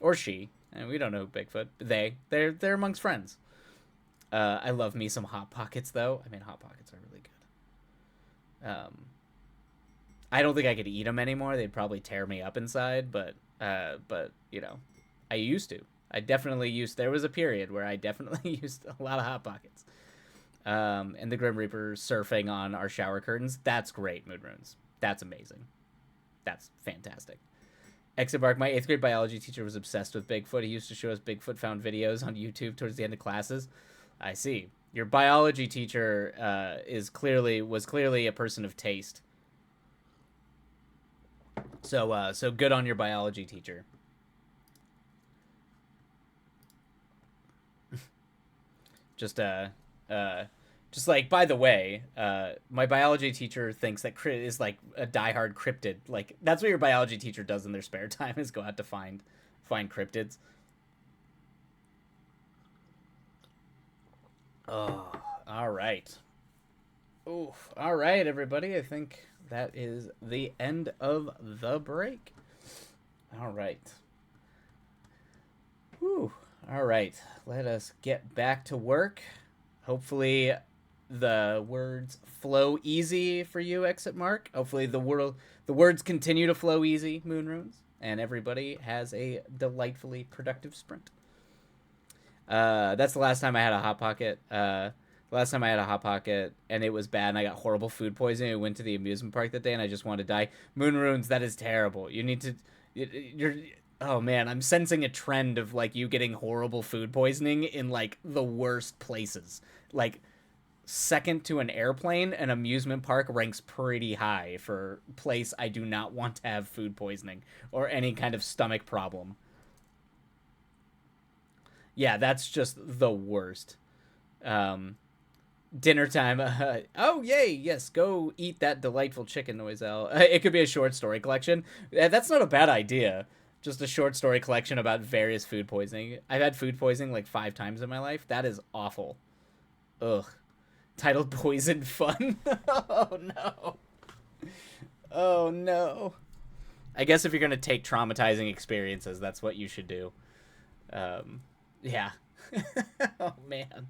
or she. And we don't know Bigfoot. They're amongst friends. I love me some Hot Pockets though. I mean, Hot Pockets are really good. I don't think I could eat them anymore. They'd probably tear me up inside. But I used to. There was a period where I definitely used a lot of Hot Pockets. And the Grim Reaper surfing on our shower curtains. That's great, Moon Runes. That's amazing. That's fantastic. Exobark, my 8th grade biology teacher was obsessed with Bigfoot. He used to show us Bigfoot found videos on YouTube towards the end of classes. I see. Your biology teacher was clearly a person of taste. So good on your biology teacher. Just like, by the way, my biology teacher thinks that is like a diehard cryptid. Like, that's what your biology teacher does in their spare time, is go out to find cryptids. Oh, all right. Oof. All right, everybody. I think that is the end of the break. All right. Whew. All right. Let us get back to work. Hopefully, the words flow easy for you, Exit Mark. Hopefully, the words continue to flow easy, Moonrunes, and everybody has a delightfully productive sprint. That's the last time I had a hot pocket. Last time I had a hot pocket and it was bad and I got horrible food poisoning. I went to the amusement park that day and I just wanted to die. Moonrunes, that is terrible. You need to. You're. Oh man, I'm sensing a trend of like you getting horrible food poisoning in like the worst places. Like second to an airplane, an amusement park ranks pretty high for place I do not want to have food poisoning or any kind of stomach problem. Yeah, that's just the worst. Um, Dinner time. Oh, yay! Yes, go eat that delightful chicken, Noiselle. It could be a short story collection. That's not a bad idea. Just a short story collection about various food poisoning. I've had food poisoning like 5 times in my life. That is awful. Ugh. Titled Poison Fun. Oh no. Oh no. I guess if you're gonna take traumatizing experiences, that's what you should do. Yeah. Oh man.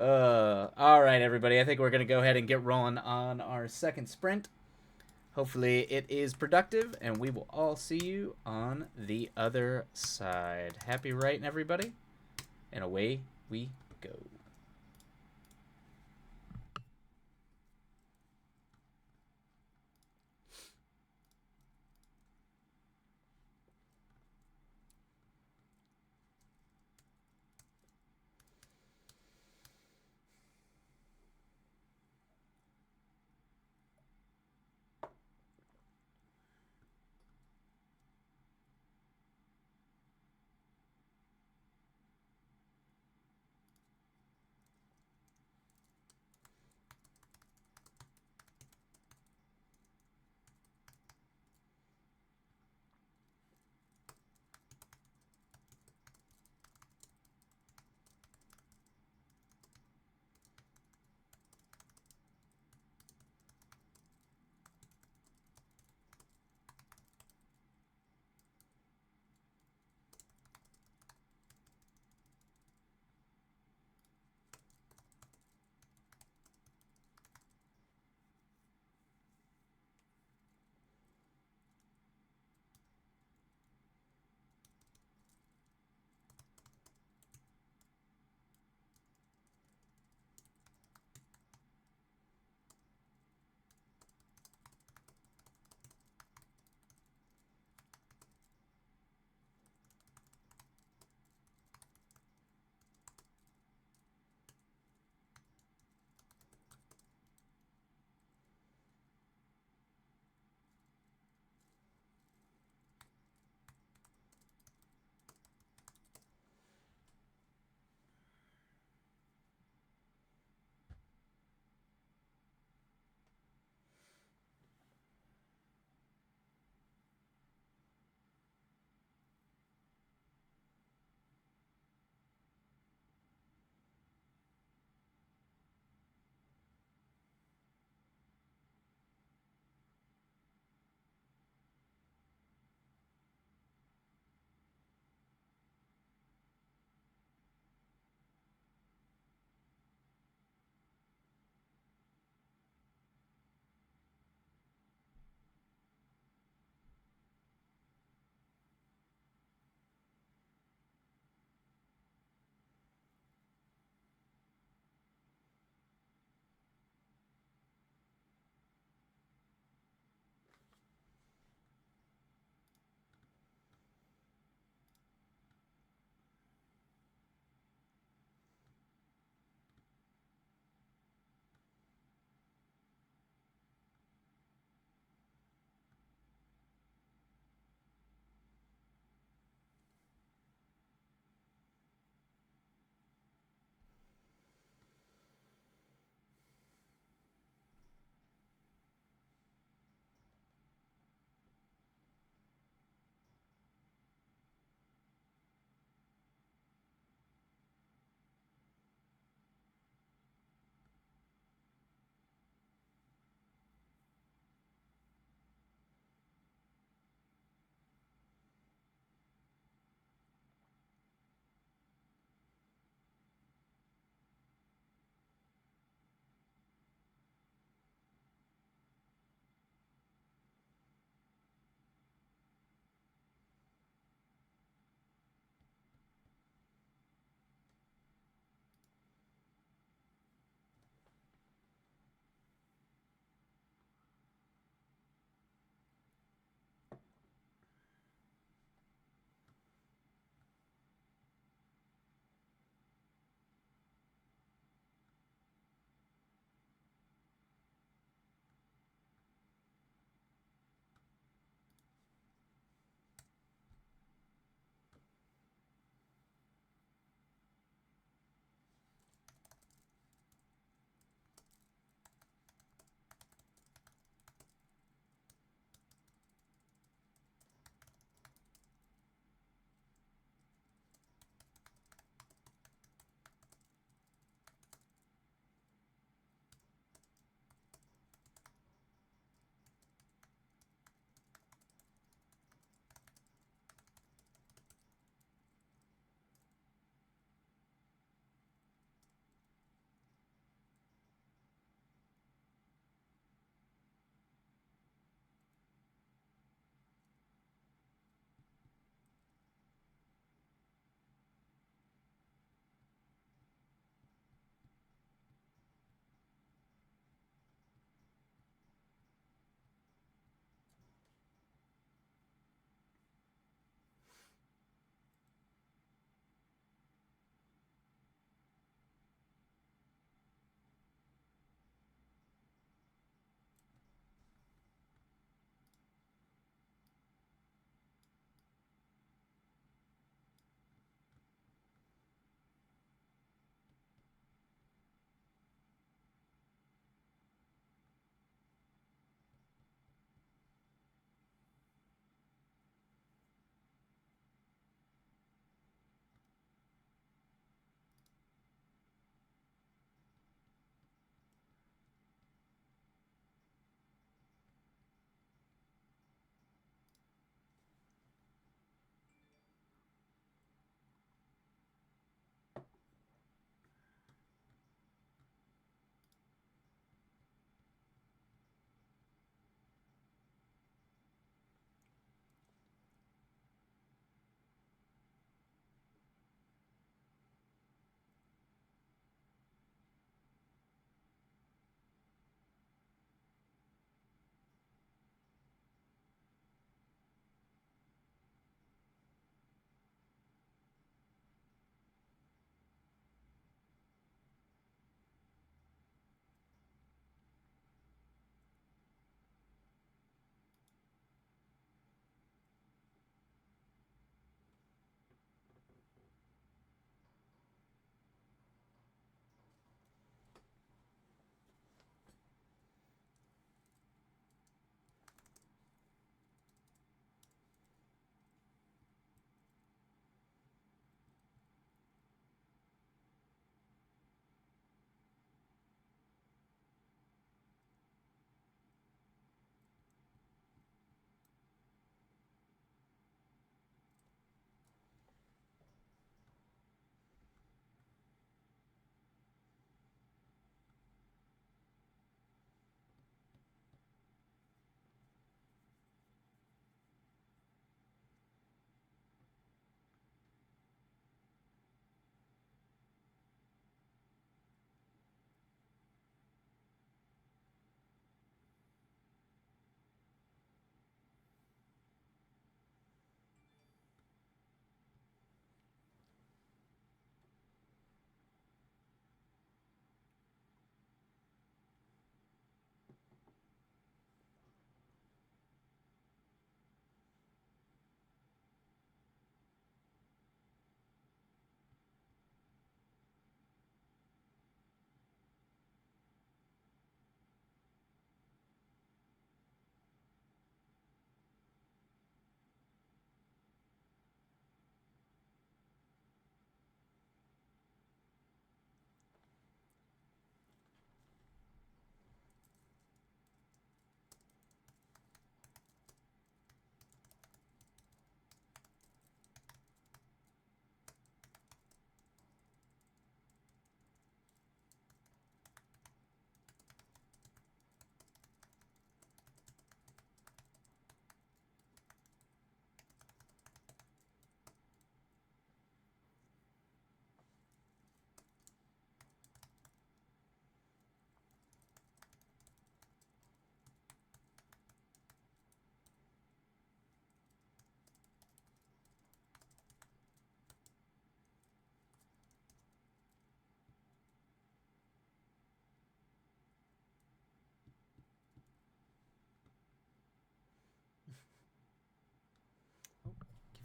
All right, everybody. I think we're gonna go ahead and get rolling on our second sprint. Hopefully, it is productive, and we will all see you on the other side. Happy writing, everybody, and away we go.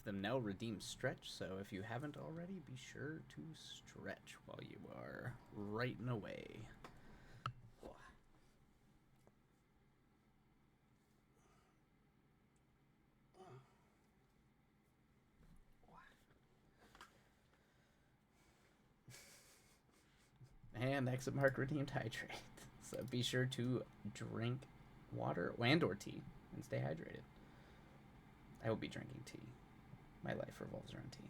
of them now redeem stretch, so if you haven't already, be sure to stretch while you are writing away. And exit mark redeemed hydrate. So be sure to drink water and or tea and stay hydrated. I will be drinking tea. My life revolves around tea.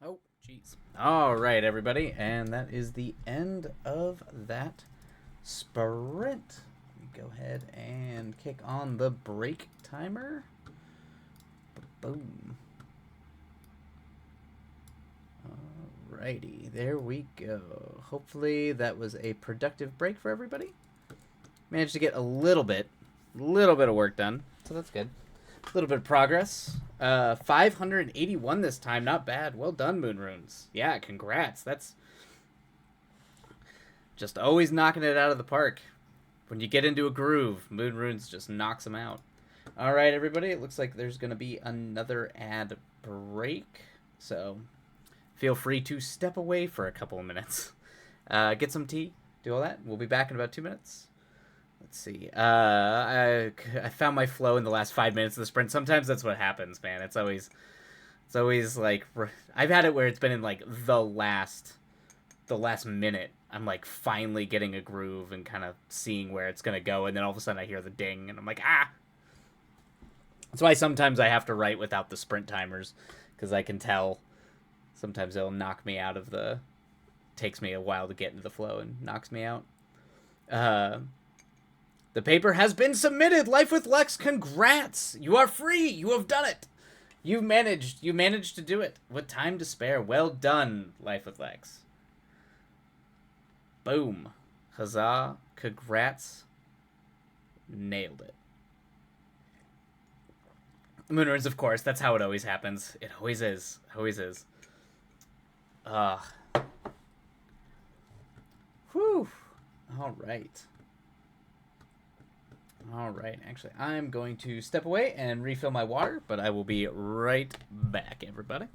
Oh, jeez. All right, everybody, and that is the end of that sprint. Go ahead and kick on the break timer. Boom. Alrighty, there we go. Hopefully that was a productive break for everybody. Managed to get a little bit of work done, so that's good. A little bit of progress. 581 this time, not bad. Well done, Moon Runes. Yeah, congrats. That's just always knocking it out of the park. When you get into a groove, Moon Runes just knocks them out. All right, everybody. It looks like there's going to be another ad break, so feel free to step away for a couple of minutes. Get some tea, do all that. We'll be back in about 2 minutes. Let's see. I found my flow in the last 5 minutes of the sprint. Sometimes that's what happens, man. It's always like I've had it where it's been in like the last minute. I'm like finally getting a groove and kind of seeing where it's gonna go, and then all of a sudden I hear the ding, and I'm like, ah. That's why sometimes I have to write without the sprint timers, because I can tell. Sometimes it'll knock me out of the. Takes me a while to get into the flow and knocks me out. The paper has been submitted. Life with Lex, congrats! You are free. You have done it. You managed to do it with time to spare. Well done, Life with Lex. Boom. Huzzah. Congrats. Nailed it. Moonrunes, of course. That's how it always happens. It always is. Always is. Whew. All right. All right. Actually, I'm going to step away and refill my water, but I will be right back, everybody.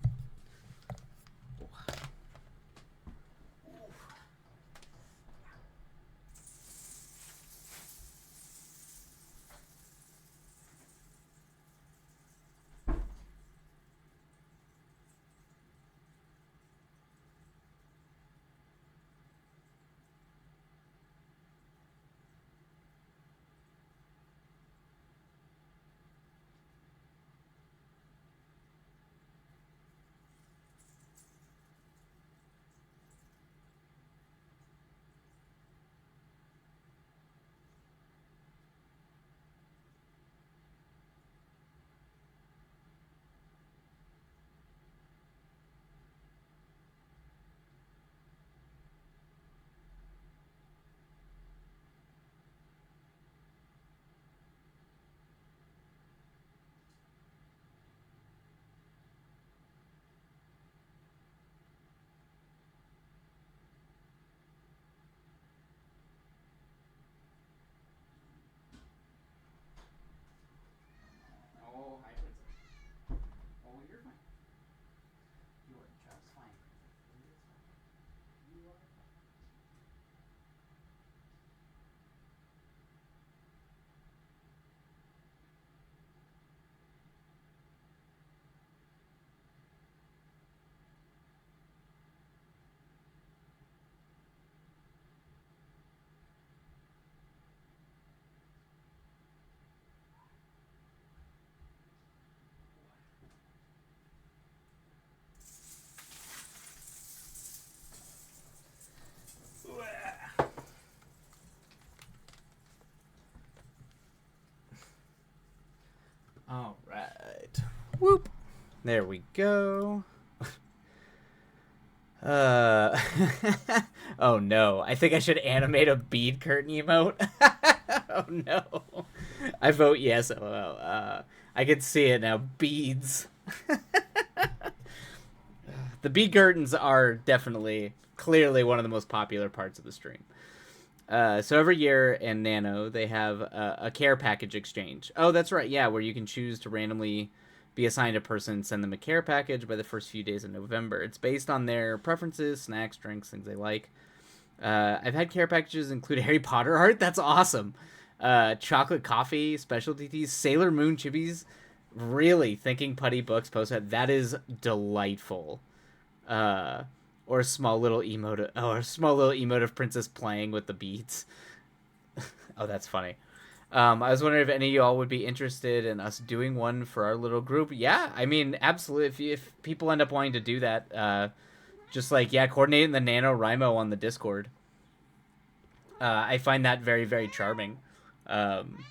Oh, hi, Princess. Oh, you're fine. You are just fine. You are fine. All right. Whoop. There we go. Oh no. I think I should animate a bead curtain emote. Oh no. I vote yes. LOL. I can see it now. Beads. The bead curtains are definitely, clearly one of the most popular parts of the stream. So every year in Nano, they have a care package exchange. Oh, that's right. Yeah, where you can choose to randomly be assigned a person and send them a care package by the first few days of November. It's based on their preferences, snacks, drinks, things they like. I've had care packages include Harry Potter art. That's awesome. Chocolate coffee, specialty teas, Sailor Moon chibis. Really, Thinking Putty Books post that is delightful. Or a small little emote. Oh, a small little emote of Princess playing with the beads. Oh, that's funny. I was wondering if any of y'all would be interested in us doing one for our little group. Yeah, I mean, absolutely. If people end up wanting to do that, just like, yeah, coordinating the NaNoWriMo on the Discord. I find that very, very charming. Um,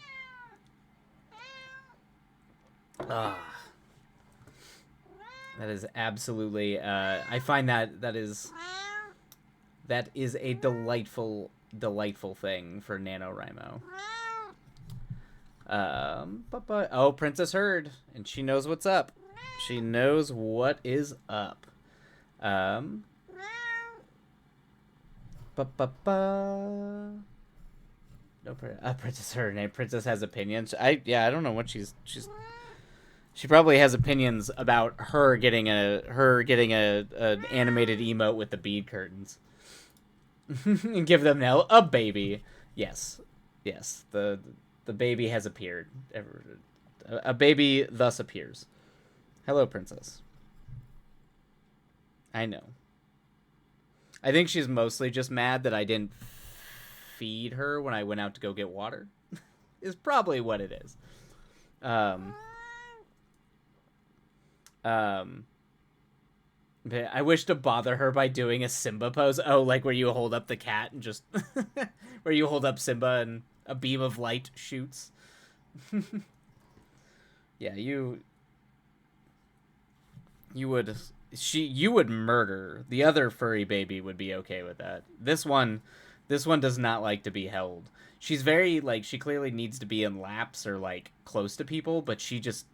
uh, that is absolutely. I find that is a delightful, delightful thing for NaNoWriMo. Oh, Princess heard, and she knows what's up. She knows what is up. Um, ba ba ba. No, Princess heard. And Princess has opinions. I don't know what she's. She probably has opinions about her getting a an animated emote with the bead curtains. And give them now a baby. Yes, yes. The baby has appeared. A baby thus appears. Hello, Princess. I know. I think she's mostly just mad that I didn't feed her when I went out to go get water. Is probably what it is. But I wish to bother her by doing a Simba pose. Oh, like where you hold up the cat and just where you hold up Simba and a beam of light shoots. Yeah, you would murder. The other furry baby would be okay with that. This one does not like to be held. She's very like she clearly needs to be in laps or like close to people, but she's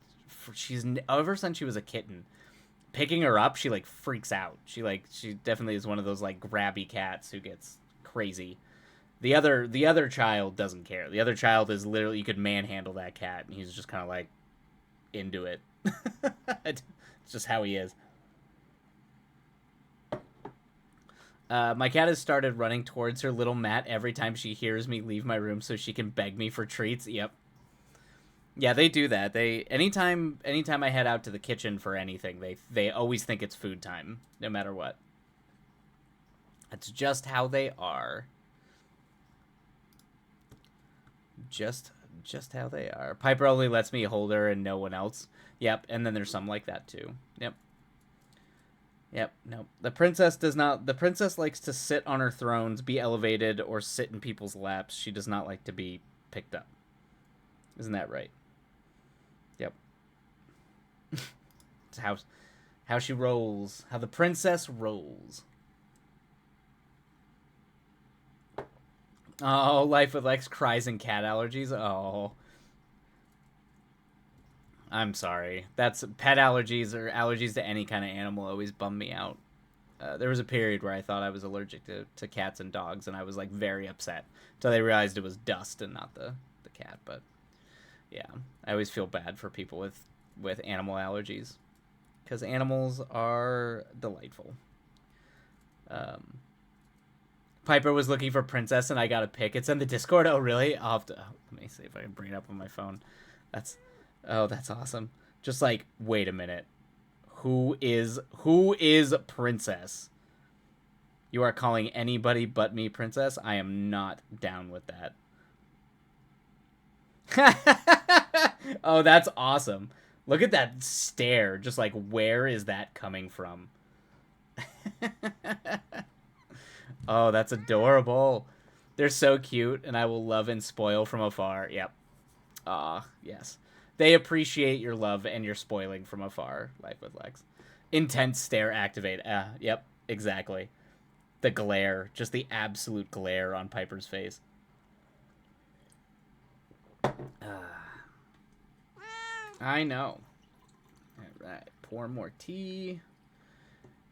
ever since she was a kitten, picking her up, she like freaks out. She definitely is one of those like grabby cats who gets crazy. The other child doesn't care. The other child is literally you could manhandle that cat and he's just kind of like into it. It's just how he is. My cat has started running towards her little mat every time she hears me leave my room so she can beg me for treats. Yep. Yeah, they do that. They anytime I head out to the kitchen for anything, they always think it's food time, no matter what. That's just how they are. Just how they are. Piper only lets me hold her and no one else. Yep, and then there's some like that too. Yep. Yep, no. The princess does not. The princess likes to sit on her thrones, be elevated, or sit in people's laps. She does not like to be picked up. Isn't that right? Yep. It's how she rolls. How the princess rolls. Oh, Life with Lex cries and cat allergies. Oh. I'm sorry. That's pet allergies or allergies to any kind of animal always bum me out. There was a period where I thought I was allergic to cats and dogs, and I was like very upset until I realized it was dust and not the cat. But yeah, I always feel bad for people with animal allergies because animals are delightful. Piper was looking for Princess, and I got a pic. It's in the Discord. Oh, really? I'll have to let me see if I can bring it up on my phone. That's awesome. Just like, wait a minute. Who is Princess? You are calling anybody but me Princess? I am not down with that. Oh, that's awesome. Look at that stare. Just like, where is that coming from? Oh, that's adorable. They're so cute, and I will love and spoil from afar. Yep. Ah, yes. They appreciate your love and your spoiling from afar, Life with Lex. Intense stare activate. Yep, exactly. The glare, just the absolute glare on Piper's face. I know. All right, pour more tea.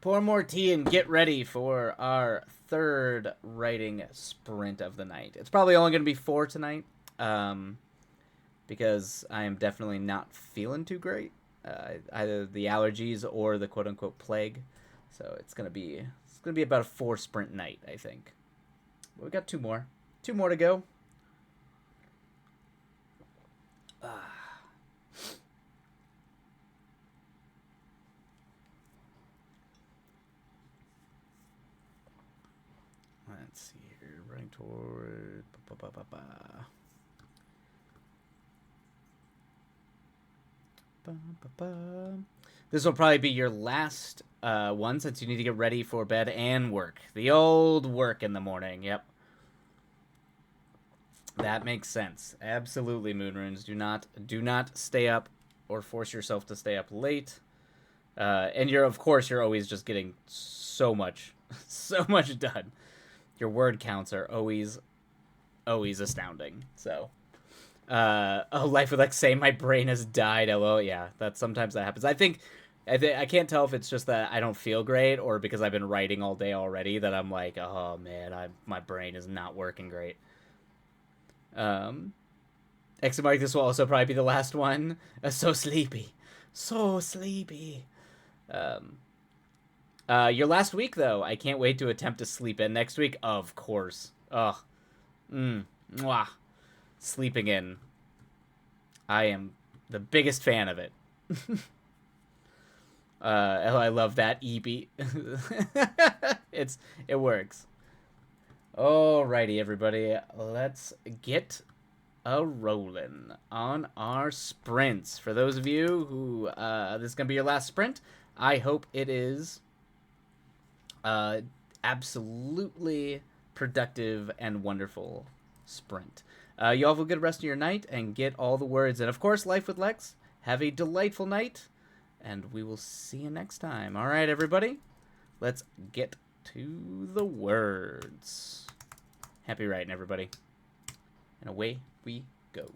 Pour more tea and get ready for our third writing sprint of the night. It's probably only going to be 4 tonight. Because I am definitely not feeling too great, either the allergies or the quote unquote plague. So it's gonna be about a 4 sprint night, I think. But we got 2 more to go. Let's see here, running toward. This will probably be your last one since you need to get ready for bed and work. The old work in the morning. Yep. That makes sense. Absolutely, Moonrunes. Do not stay up or force yourself to stay up late. And of course you're always just getting so much so much done. Your word counts are always astounding. So Life with Lex saying my brain has died. LO. Yeah, sometimes that happens. I can't tell if it's just that I don't feel great or because I've been writing all day already that I'm like, oh man, my brain is not working great. Exomark, this will also probably be the last one. So sleepy. So sleepy. Your last week, though. I can't wait to attempt to sleep in next week. Of course. Ugh. Mwah. Sleeping in. I am the biggest fan of it. I love that EB. It works. Alrighty, everybody. Let's get a rolling on our sprints. For those of you who this is gonna be your last sprint, I hope it is absolutely productive and wonderful sprint. You all have a good rest of your night and get all the words. And of course, Life with Lex. Have a delightful night, and we will see you next time. All right, everybody, let's get to the words. Happy writing, everybody. And away we go.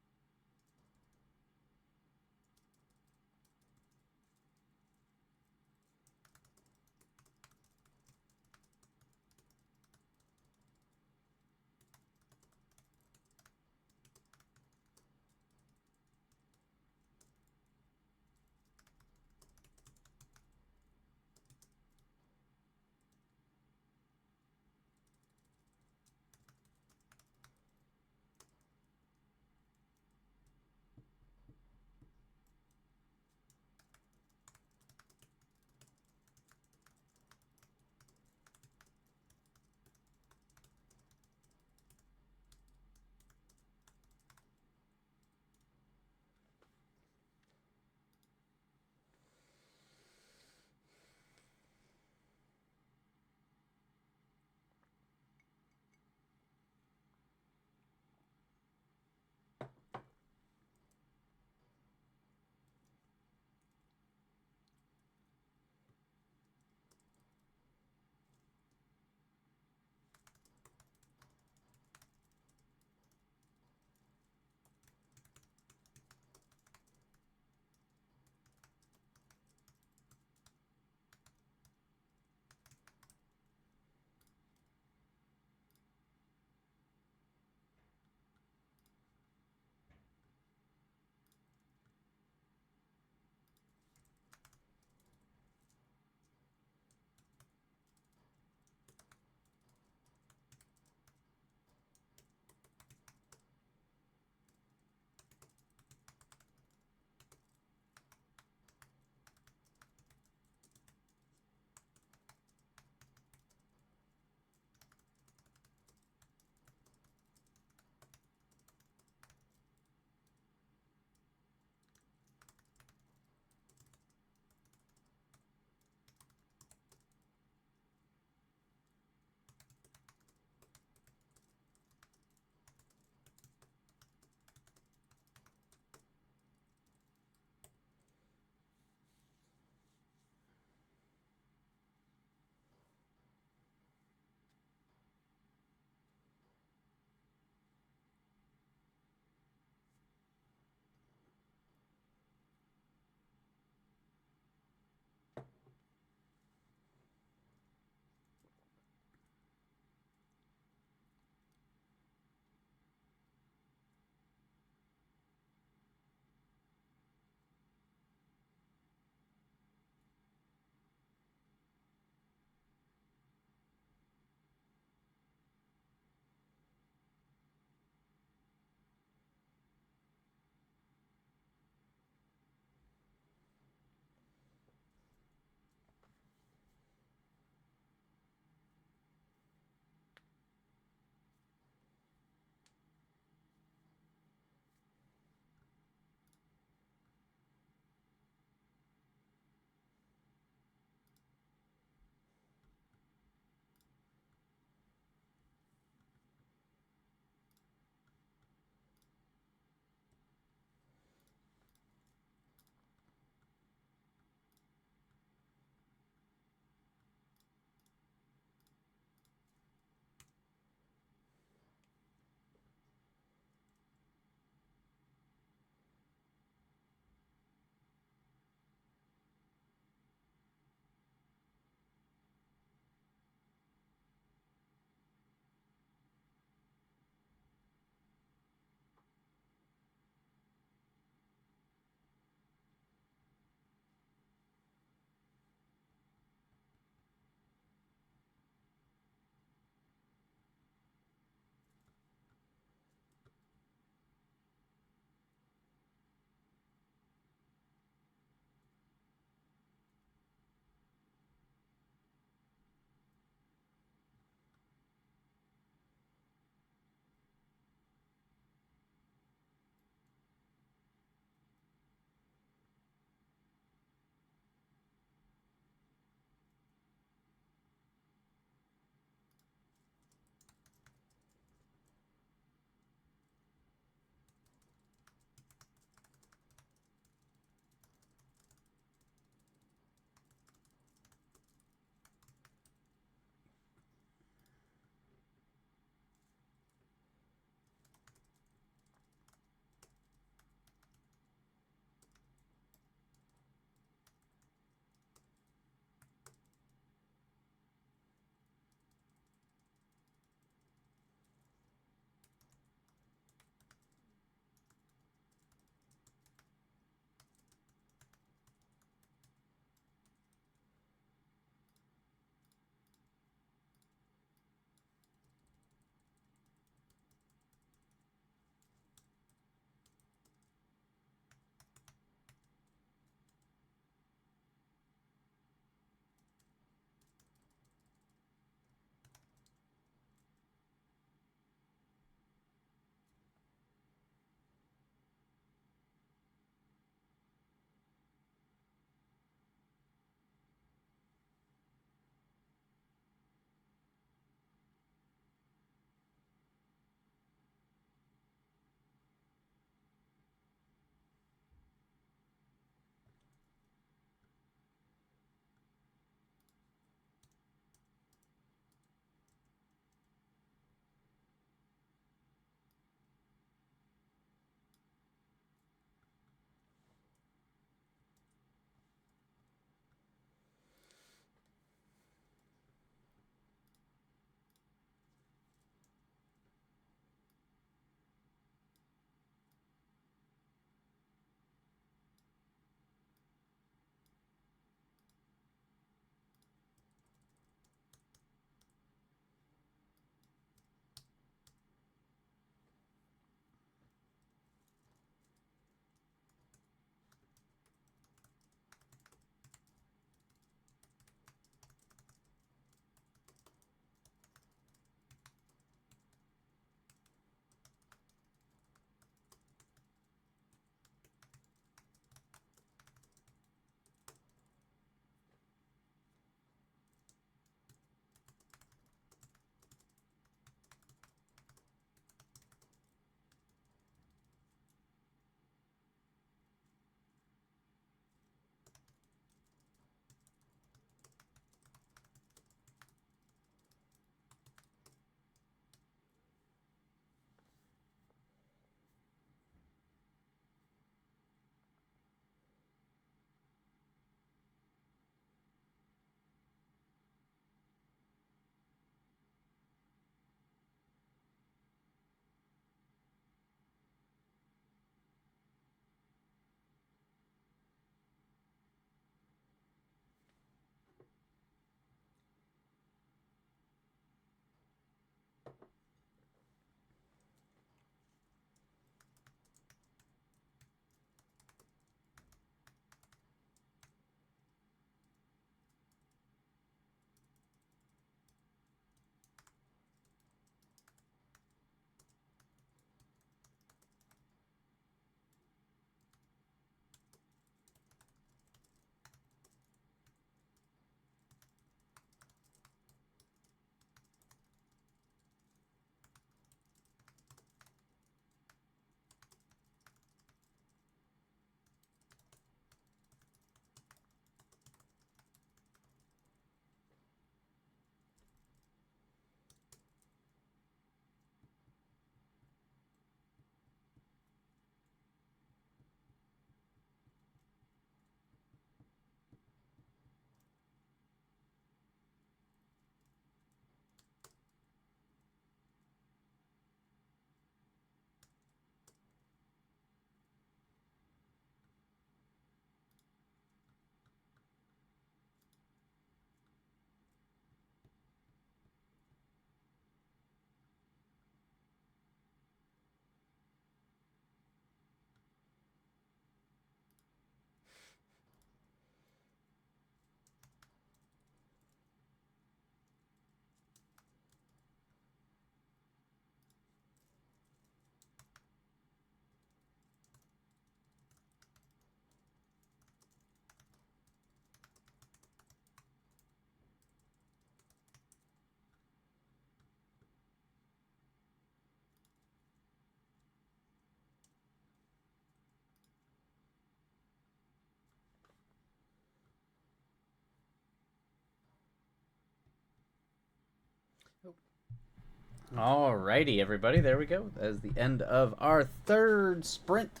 Alrighty, everybody, there we go. That is the end of our third sprint.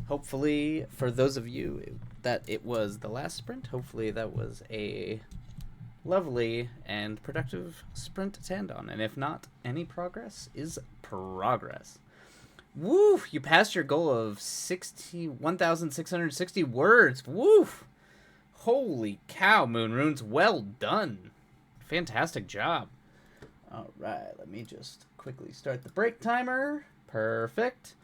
Hopefully, for those of you that it was the last sprint, hopefully that was a lovely and productive sprint to end on. And if not, any progress is progress. Woo! You passed your goal of 1,660 words. Woo! Holy cow, Moonrunes. Well done. Fantastic job. All right, let me just quickly start the break timer. Perfect.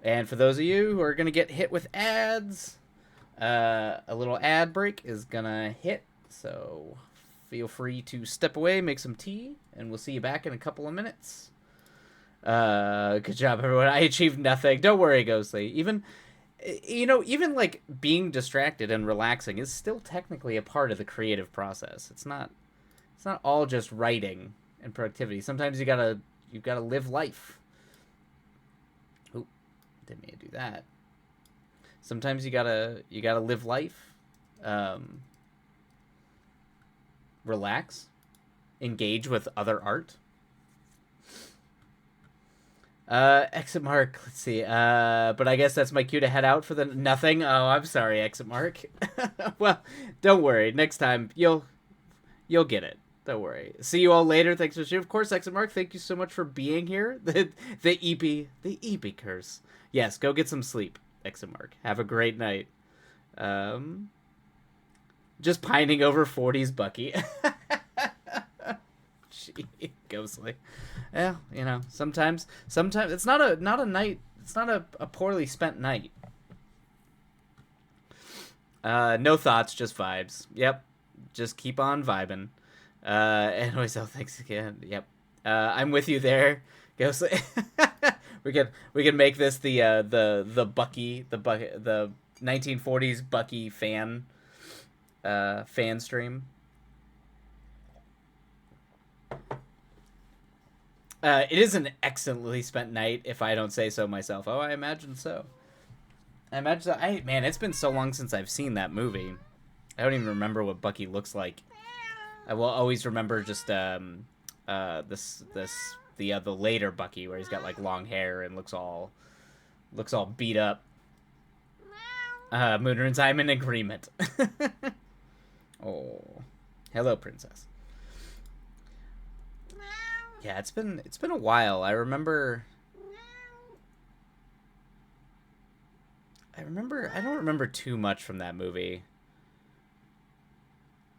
And for those of you who are going to get hit with ads, a little ad break is going to hit. So feel free to step away, make some tea, and we'll see you back in a couple of minutes. Good job, everyone. I achieved nothing. Don't worry, Ghostly. Even like being distracted and relaxing is still technically a part of the creative process. It's not all just writing and productivity. Sometimes you've got to live life. Oh, didn't mean to do that. Sometimes you gotta live life. Relax. Engage with other art. Exit mark. Let's see. But I guess that's my cue to head out for the nothing. Oh, I'm sorry, exit mark. Well, don't worry. Next time you'll get it. Don't worry. See you all later. Thanks for watching. Of course, exit mark. Thank you so much for being here. The EP curse. Yes, go get some sleep. Exit mark. Have a great night. Just pining over 40s Bucky. Gee, Ghostly. Yeah, sometimes it's not a night. It's not a poorly spent night. No thoughts, just vibes. Yep, just keep on vibing. Anyway, so thanks again. Yep, I'm with you there, Ghostly. we can make this the Bucky the 1940s Bucky fan stream. It is an excellently spent night, if I don't say so myself. Oh, I imagine so. Man, it's been so long since I've seen that movie. I don't even remember what Bucky looks like. I will always remember just the later Bucky, where he's got like long hair and looks all beat up. Moonrunes, I'm in agreement. Oh, hello, princess. Yeah, it's been a while. I remember. I don't remember too much from that movie.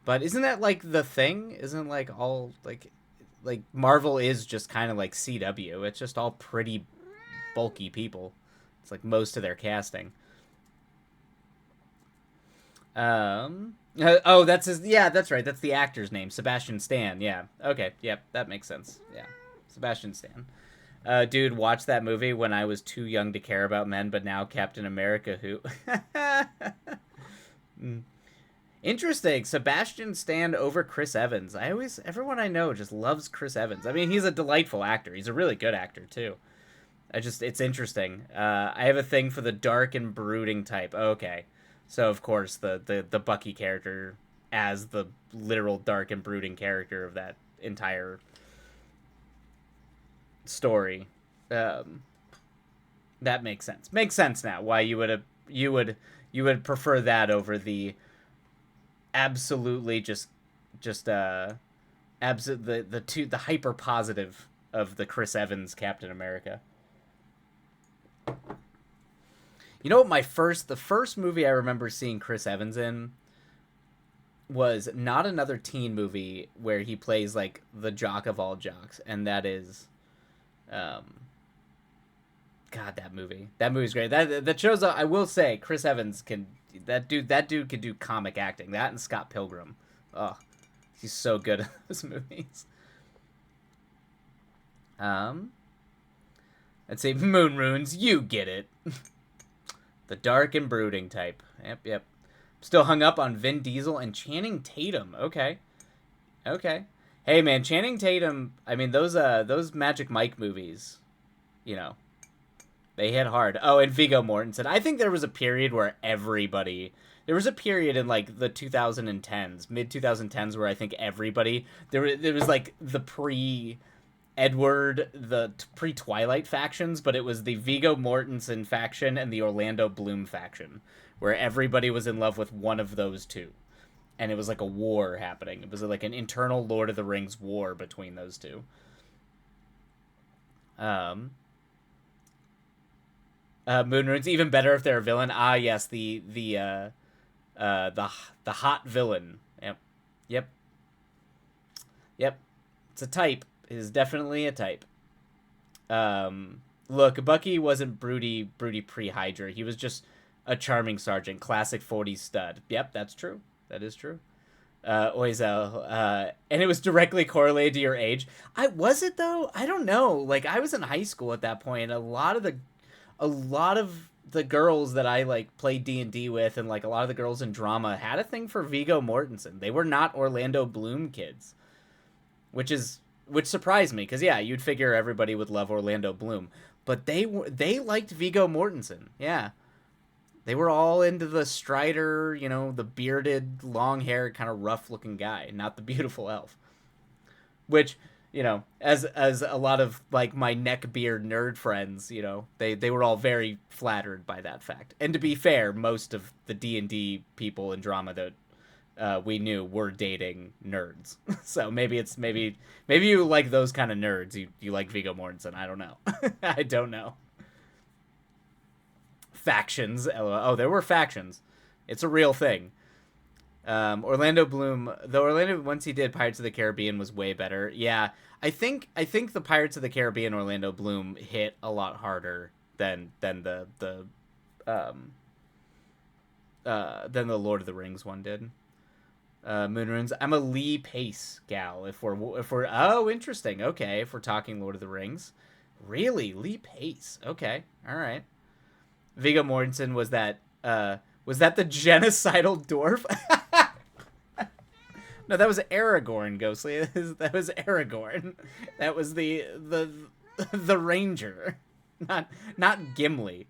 But isn't that like the thing? Isn't like all like Marvel is just kind of like CW. It's just all pretty bulky people. It's like most of their casting. Oh, that's his. Yeah, that's right. That's the actor's name, Sebastian Stan. Yeah. Okay. Yep. That makes sense. Yeah, Sebastian Stan. Dude, watched that movie when I was too young to care about men, but now Captain America, who. Interesting. Sebastian Stan over Chris Evans. Everyone I know just loves Chris Evans. I mean, he's a delightful actor. He's a really good actor too. It's interesting. I have a thing for the dark and brooding type. Okay. So, of course, the Bucky character as the literal dark and brooding character of that entire story. That makes sense. Makes sense now why you would prefer that over the absolutely the hyper positive of the Chris Evans Captain America. You know what? The first movie I remember seeing Chris Evans in was not another teen movie where he plays like the jock of all jocks, and that is, God, that movie. That movie's great. That shows. I will say, Chris Evans can. That dude can do comic acting. That and Scott Pilgrim. Oh, he's so good at those movies. Let's say Moonrunes. You get it. The dark and brooding type. Yep. Still hung up on Vin Diesel and Channing Tatum. Okay. Hey, man, Channing Tatum, I mean, those Magic Mike movies, they hit hard. Oh, and Viggo Mortensen. I think there was a period where everybody There was a period in like the 2010s, mid 2010s, where I think everybody there was like the Edward, the pre Twilight factions, but it was the Viggo Mortensen faction and the Orlando Bloom faction, where everybody was in love with one of those two, and it was like a war happening. It was like an internal Lord of the Rings war between those two. Moon Rune's even better if they're a villain. Ah, yes, the hot villain. Yep, yep, yep. It's a type. It is definitely a type. Look, Bucky wasn't broody pre-Hydra. He was just a charming sergeant, classic 40s stud. Yep, that's true. That is true. Oizel, and it was directly correlated to your age. Was it though? I don't know. Like I was in high school at that point. A lot of the girls that I like played D&D with, and like a lot of the girls in drama had a thing for Viggo Mortensen. They were not Orlando Bloom kids, which surprised me because yeah, you'd figure everybody would love Orlando Bloom, but they liked Viggo Mortensen. Yeah. They were all into the Strider, you know, the bearded, long-haired, kind of rough-looking guy, not the beautiful elf. Which, you know, as a lot of, like, my neckbeard nerd friends, you know, they were all very flattered by that fact. And to be fair, most of the D&D people in drama that we knew were dating nerds. So maybe you like those kind of nerds. You like Viggo Mortensen. I don't know. I don't know. Factions. Oh, there were factions. It's a real thing. Orlando Bloom, once he did Pirates of the Caribbean was way better. Yeah, I think the Pirates of the Caribbean Orlando Bloom hit a lot harder than the Lord of the Rings one did. Moon Runes. I'm a Lee Pace gal. If we're oh, interesting. Okay, if we're talking Lord of the Rings, really Lee Pace. Okay, all right. Viggo Mortensen was that the genocidal dwarf? No, that was Aragorn, Ghostly. That was Aragorn. That was the ranger, not Gimli,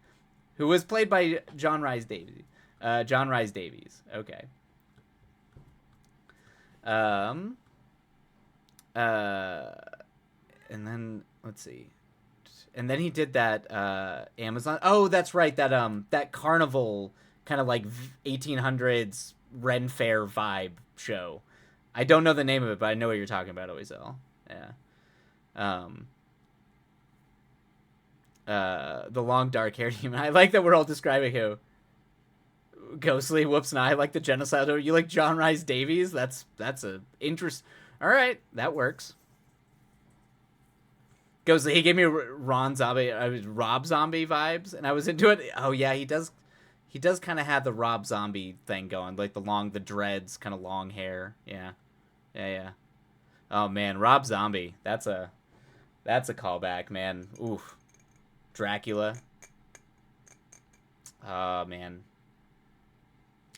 who was played by John Rhys Davies. John Rhys Davies. Okay. And then let's see. And then he did that Amazon. Oh, that's right. That carnival kind of like 1800s Ren Fair vibe show. I don't know the name of it, but I know what you're talking about, Oizel. Yeah. The long dark haired human. I like that we're all describing who. Ghostly, whoops, and I like the genocide. You like John Rhys Davies? That's a interest. All right, that works. Ghostly, he gave me Rob Zombie vibes, and I was into it. Oh yeah, he does kind of have the Rob Zombie thing going, like the dreads, kind of long hair. Yeah. Oh man, Rob Zombie. That's a callback, man. Oof. Dracula. Oh man.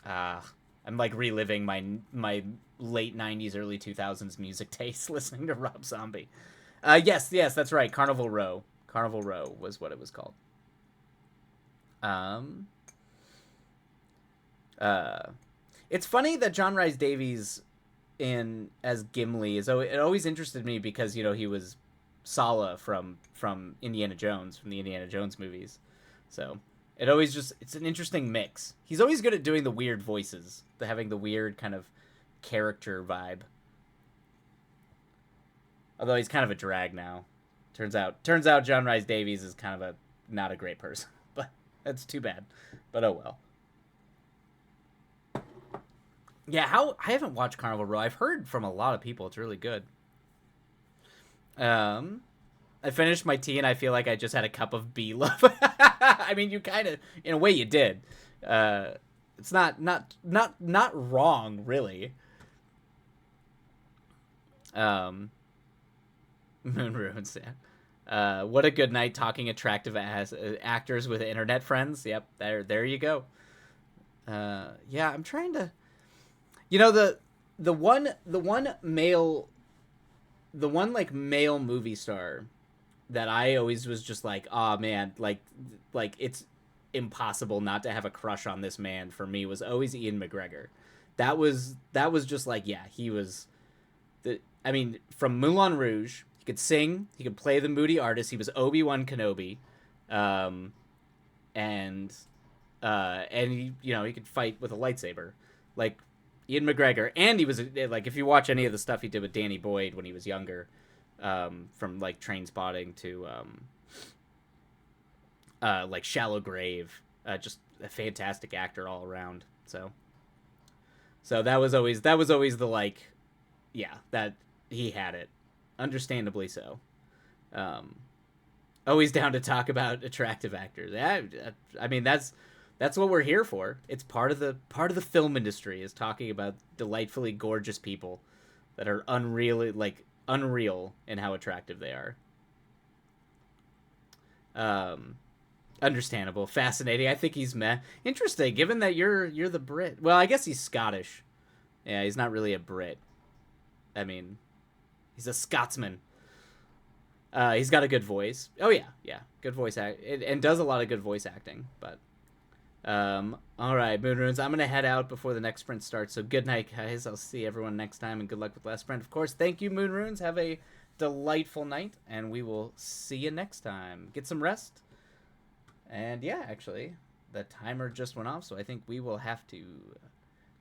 I'm like reliving my late 90s, early 2000s music taste listening to Rob Zombie. Yes, that's right. Carnival Row. Carnival Row was what it was called. It's funny that John Rhys Davies as Gimli it always interested me because, you know, he was Sala from Indiana Jones, from the Indiana Jones movies. So it's an interesting mix. He's always good at doing the weird voices, having the weird kind of character vibe. Although he's kind of a drag now. Turns out John Rhys Davies is kind of not a great person. But that's too bad. But oh well. Yeah, I haven't watched Carnival Row. I've heard from a lot of people it's really good. I finished my tea and I feel like I just had a cup of bee love. I mean, you kind of, in a way, you did. It's not wrong, really. Moon Ruins, yeah. What a good night talking attractive actors with internet friends. Yep, there you go. Yeah, I'm trying to. You know, the one male movie star that I always was just like, oh man, like it's impossible not to have a crush on this man for me was always Ian McGregor. That was just like, yeah, he was the I mean, from Moulin Rouge, he could sing, he could play the moody artist, he was Obi-Wan Kenobi. Um and and he, you know, he could fight with a lightsaber. Like Ian McGregor, and he was like, if you watch any of the stuff he did with Danny Boyd when he was younger, from like Train Spotting to like Shallow Grave, just a fantastic actor all around. So that was always the like, yeah, that he had it, understandably so. Um, Always down to talk about attractive actors. I mean, that's what we're here for. It's part of the film industry is talking about delightfully gorgeous people that are unreal in how attractive they are. Um, Understandable, fascinating. I think he's interesting, given that you're the Brit. Well, I guess he's Scottish. Yeah, he's not really a Brit. I mean, he's a Scotsman. He's got a good voice. Oh yeah, yeah, good voice act, and does a lot of good voice acting. But all right, Moon Runes, I'm gonna head out before the next sprint starts. So good night, guys. I'll see everyone next time, and good luck with last sprint. Of course, thank you, Moon Runes. Have a delightful night, and we will see you next time. Get some rest. And yeah, actually, the timer just went off, so I think we will have to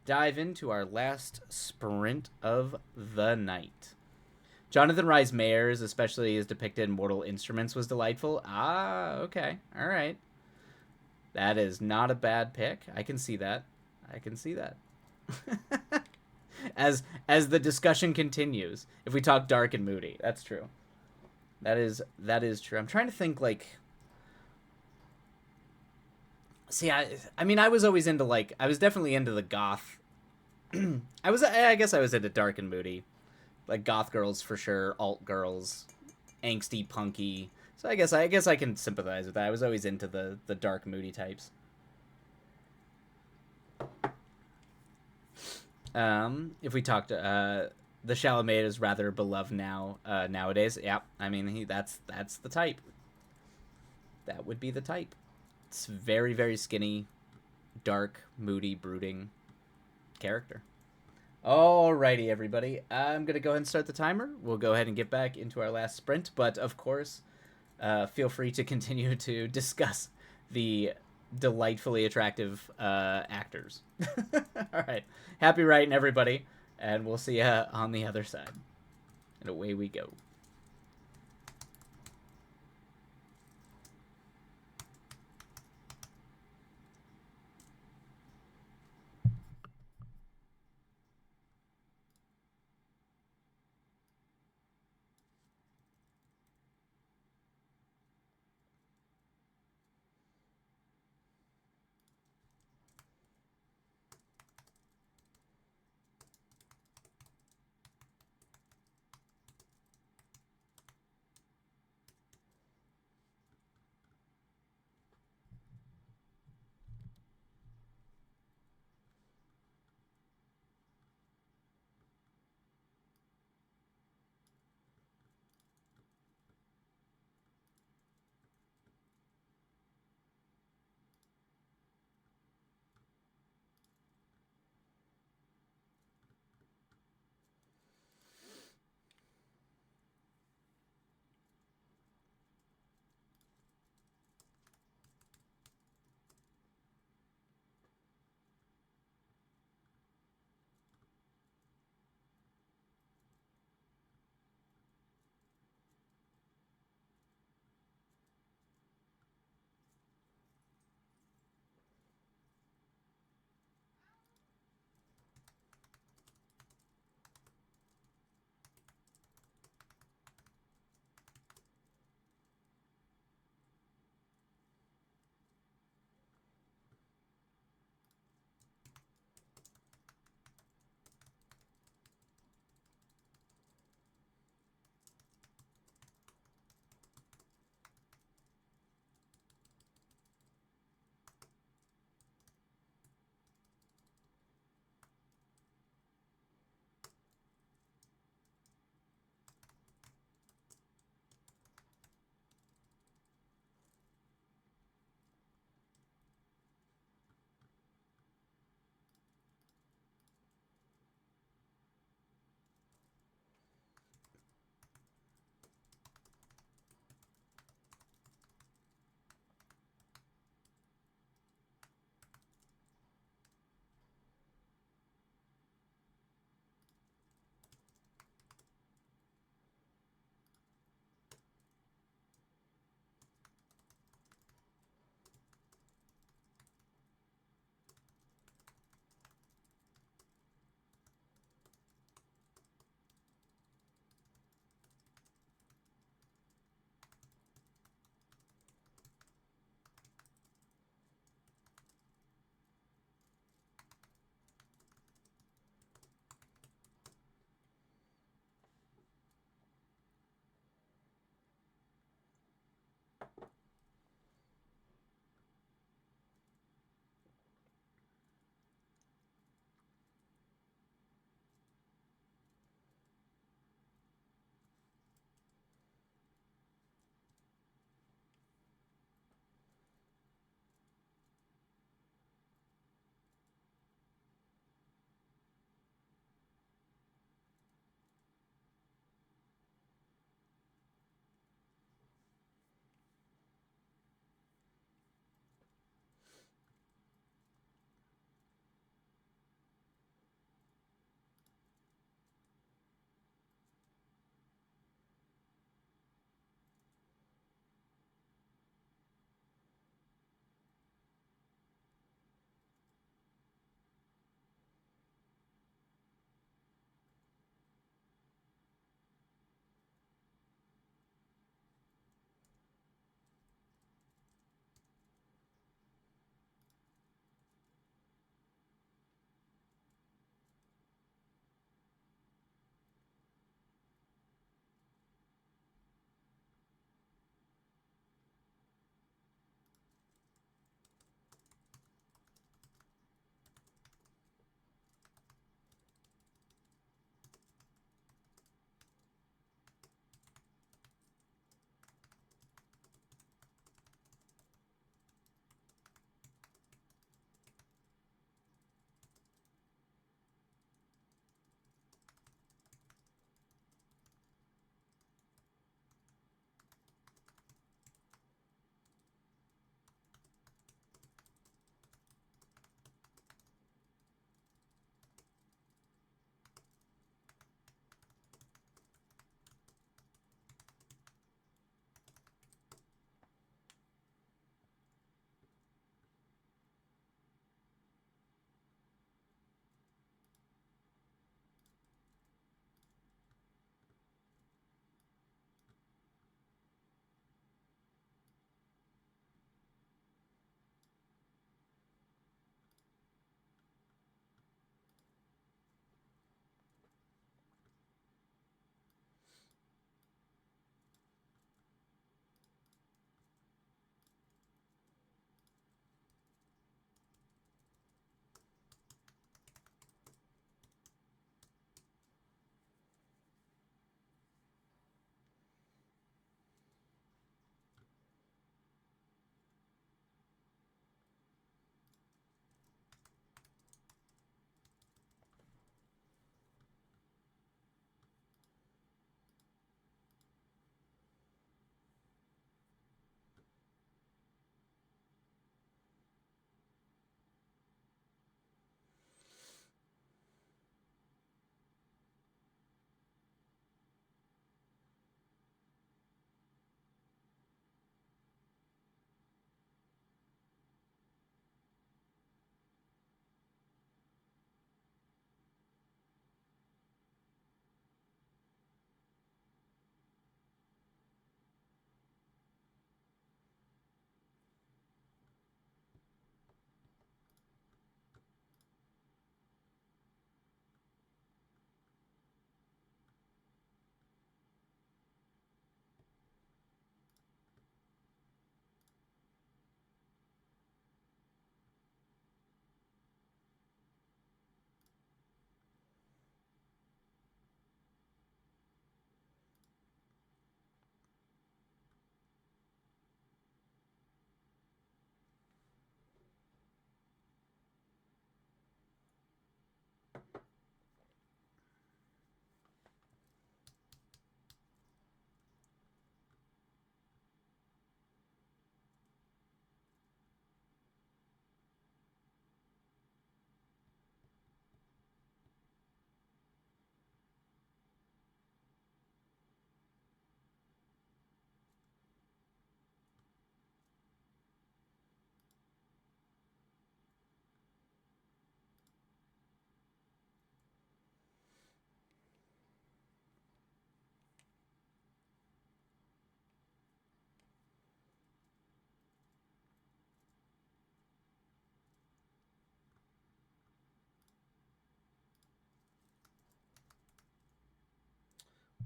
dive into our last sprint of the night. Jonathan Rhys Meyers, especially as depicted in Mortal Instruments, was delightful. Ah, okay. All right. That is not a bad pick. I can see that. I can see that. As the discussion continues, if we talk dark and moody, that's true. That is true. I'm trying to think like. See, I mean, I was always into like I was definitely into the goth. I guess I was into dark and moody, like goth girls for sure, alt girls, angsty, punky. So I guess I can sympathize with that. I was always into the dark, moody types. If we talked, the Chalamet is rather beloved nowadays. Yeah, I mean that's the type. That would be the type. It's very very skinny, dark, moody, brooding character. Alrighty, everybody. I'm going to go ahead and start the timer. We'll go ahead and get back into our last sprint. But, of course, feel free to continue to discuss the delightfully attractive actors. All right. Happy writing, everybody. And we'll see you on the other side. And away we go.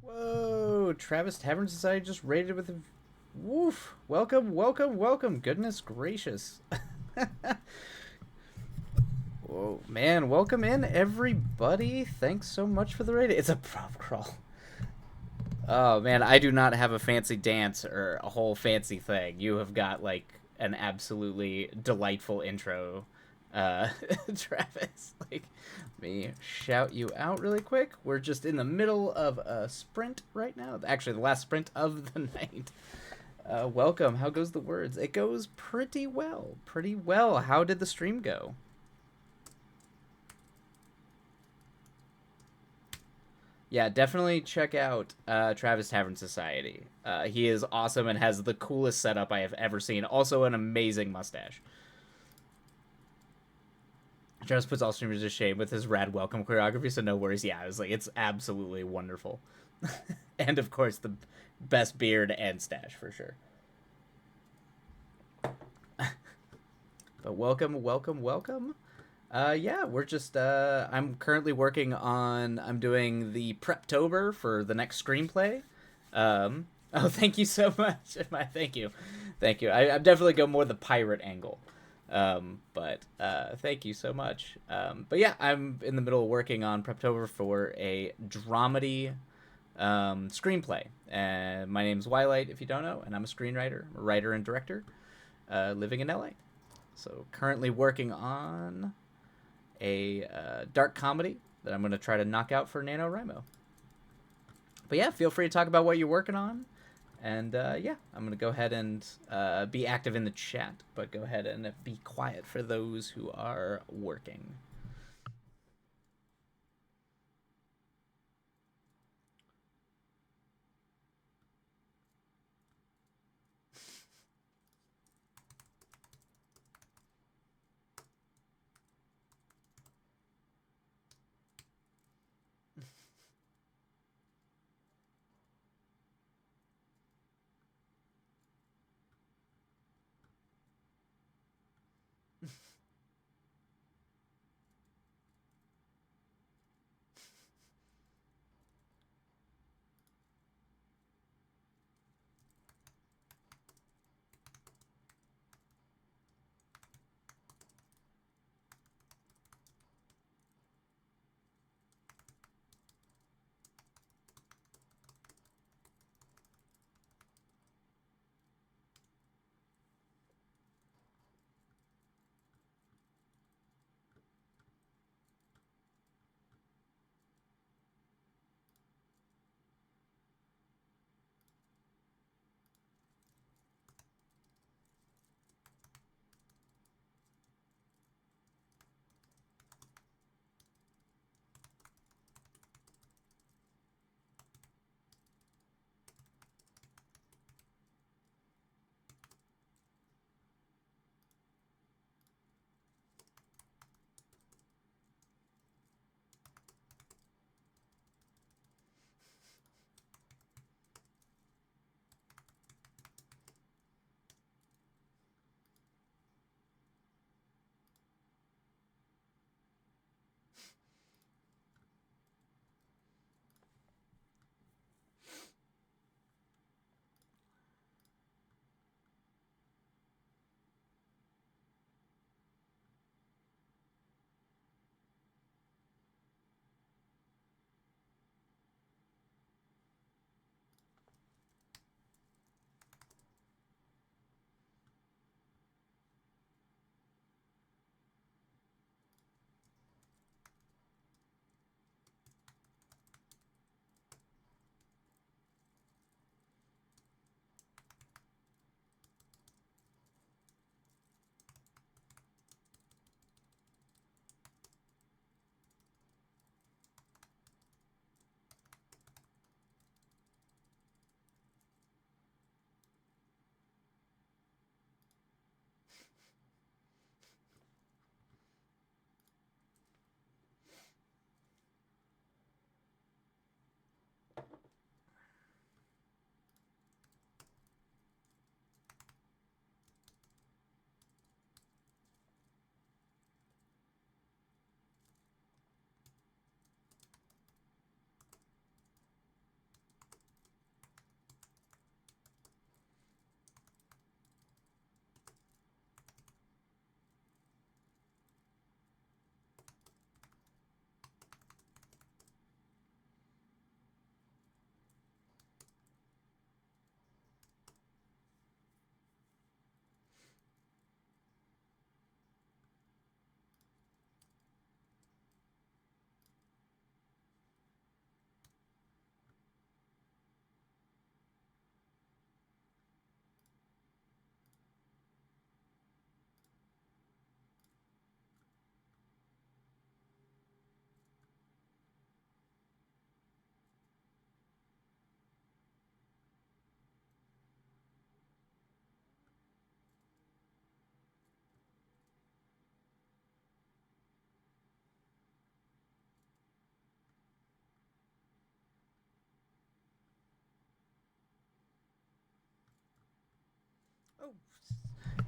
Whoa, Travis Tavern Society just raided with a... Woof. Welcome, welcome, welcome. Goodness gracious. Whoa, man, welcome in, everybody. Thanks so much for the raid. It's a prop crawl. Oh, man, I do not have a fancy dance or a whole fancy thing. You have got, like, an absolutely delightful intro, Travis. Like, let me shout you out really quick. We're just in the middle of a sprint right now. Actually, the last sprint of the night. Welcome. How goes the words? It goes pretty well. Pretty well. How did the stream go? Yeah, definitely check out Travis Tavern Society. He is awesome and has the coolest setup I have ever seen. Also, an amazing mustache. Travis puts all streamers to shame with his rad welcome choreography, so no worries. Yeah, I was like, it's absolutely wonderful. And of course, the best beard and stash for sure. But welcome, welcome, welcome. Yeah, we're just, I'm currently working on, I'm doing the Preptober for the next screenplay. Oh, thank you so much. Thank you. Thank you. I'm definitely go more the pirate angle. But thank you so much. But yeah, I'm in the middle of working on Preptober for a dramedy screenplay. And my name's Wilight, if you don't know, and I'm a screenwriter, writer and director, living in LA. So currently working on a dark comedy that I'm going to try to knock out for NaNoWriMo. But yeah, feel free to talk about what you're working on. And yeah, I'm going to go ahead and be active in the chat, but go ahead and be quiet for those who are working.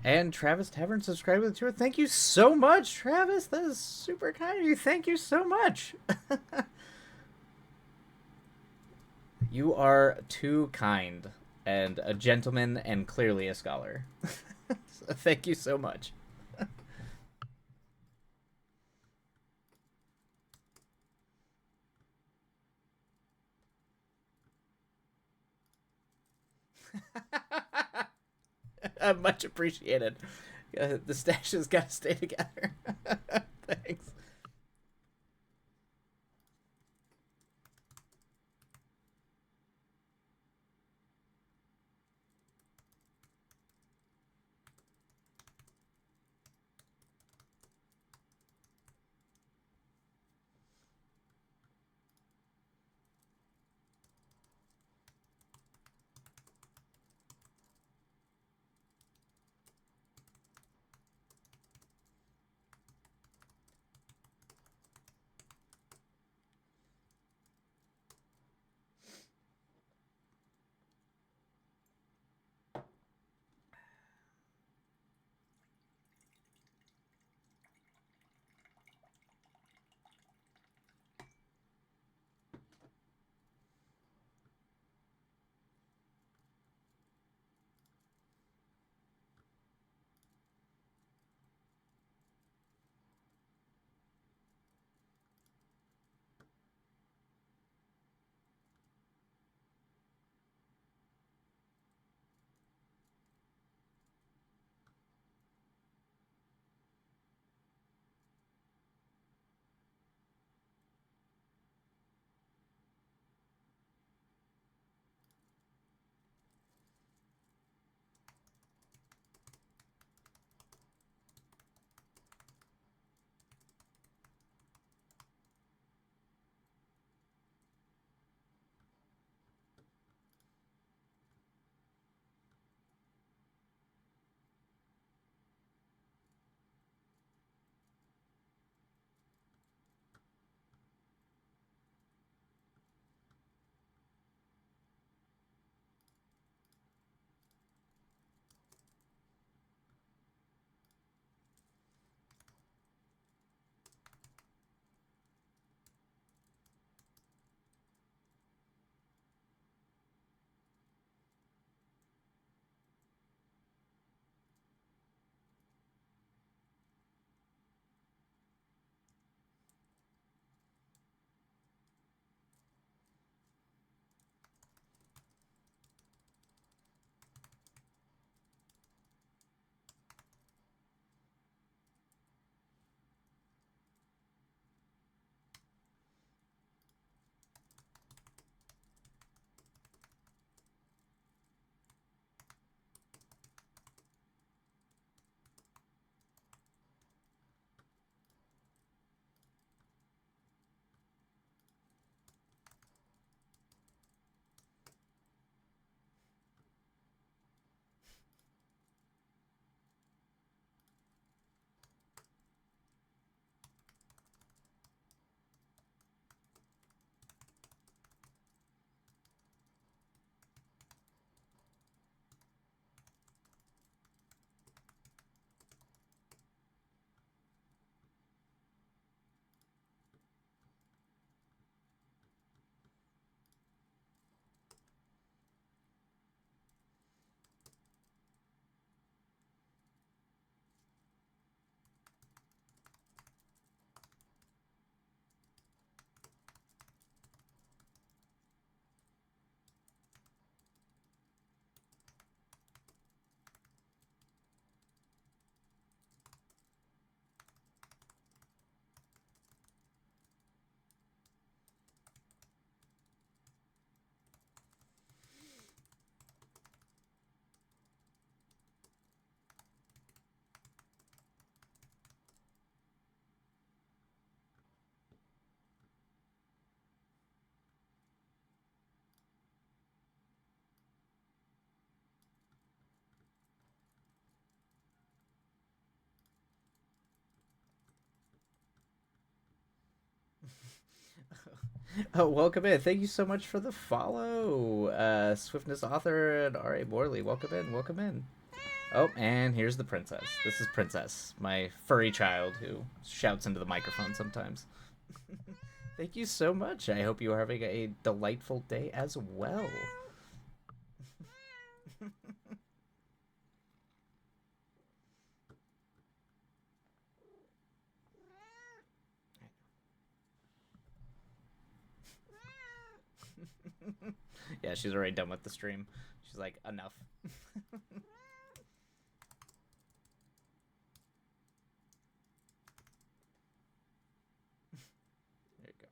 And Travis Tavern subscribed with the tour. Thank you so much, Travis. That is super kind of you. Thank you so much. You are too kind and a gentleman and clearly a scholar. So thank you so much. Much appreciated. The stash has got to stay together. Thanks. Oh, welcome in. Thank you so much for the follow, Swiftness Author and R.A. Morley. Welcome in. Welcome in. Oh, and here's the princess. This is Princess, my furry child who shouts into the microphone sometimes. Thank you so much. I hope you are having a delightful day as well. Yeah, she's already done with the stream. She's like, enough. There you go.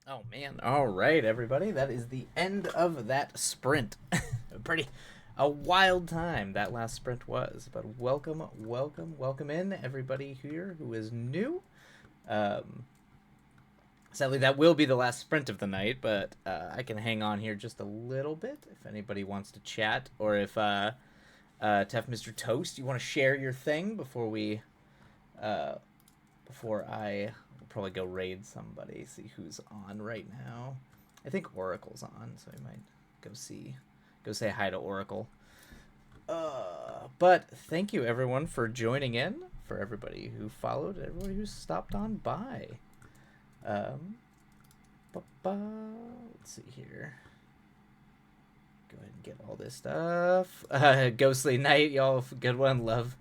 Oh man! All right, everybody. That is the end of that sprint. A wild time that last sprint was. But welcome in everybody here who is new. Um, Sadly, that will be the last sprint of the night, but I can hang on here just a little bit if anybody wants to chat, or if Tough Mr. Toast, you want to share your thing before I will probably go raid somebody, see who's on right now. I think Oracle's on, so I might go say hi to Oracle. But thank you everyone for joining in, for everybody who followed, everybody who stopped on by. Let's see here. Go ahead and get all this stuff. Ghostly night, y'all. Good one. Love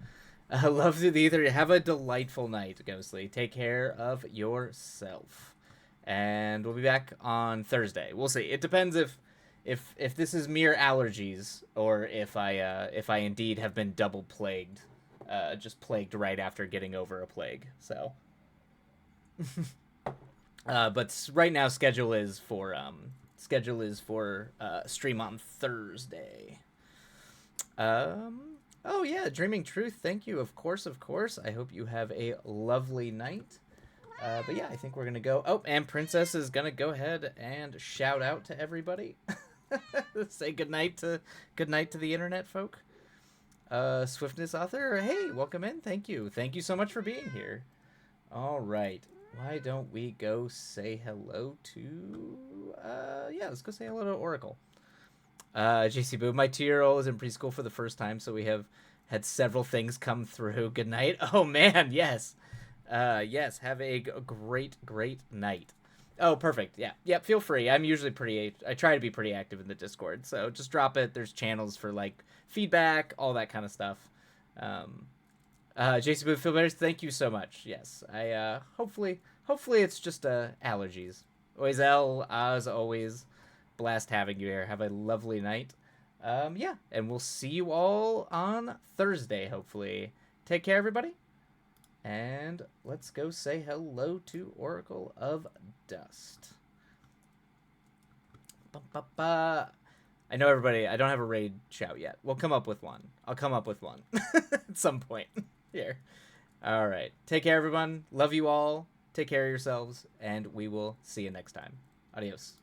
to the ether. Have a delightful night, Ghostly. Take care of yourself, and we'll be back on Thursday. We'll see. It depends if this is mere allergies, or if I indeed have been double plagued, just plagued right after getting over a plague. So. But right now schedule is for stream on Thursday. Oh yeah, Dreaming Truth, thank you. Of course. I hope you have a lovely night. But yeah, I think we're gonna go. Oh, and Princess is gonna go ahead and shout out to everybody. Say goodnight to the internet folk. Swiftness author, hey, welcome in. Thank you so much for being here. All right. Why don't we go say hello to, let's go say hello to Oracle. JC Boo, my 2-year-old is in preschool for the first time, so we have had several things come through. Good night. Oh, man, yes. Yes, have a great night. Oh, perfect. Yeah, feel free. I'm usually I try to be pretty active in the Discord, so just drop it. There's channels for, like, feedback, all that kind of stuff. JC Boo, feel better. Thank you so much. Yes, I hopefully it's just allergies. Oizel, as always, blast having you here. Have a lovely night. And we'll see you all on Thursday. Hopefully, take care, everybody, and let's go say hello to Oracle of Dust. I know everybody. I don't have a raid shout yet. We'll come up with one. I'll come up with one at some point. Here. All right. Take care, everyone. Love you all. Take care of yourselves, and we will see you next time. Adios.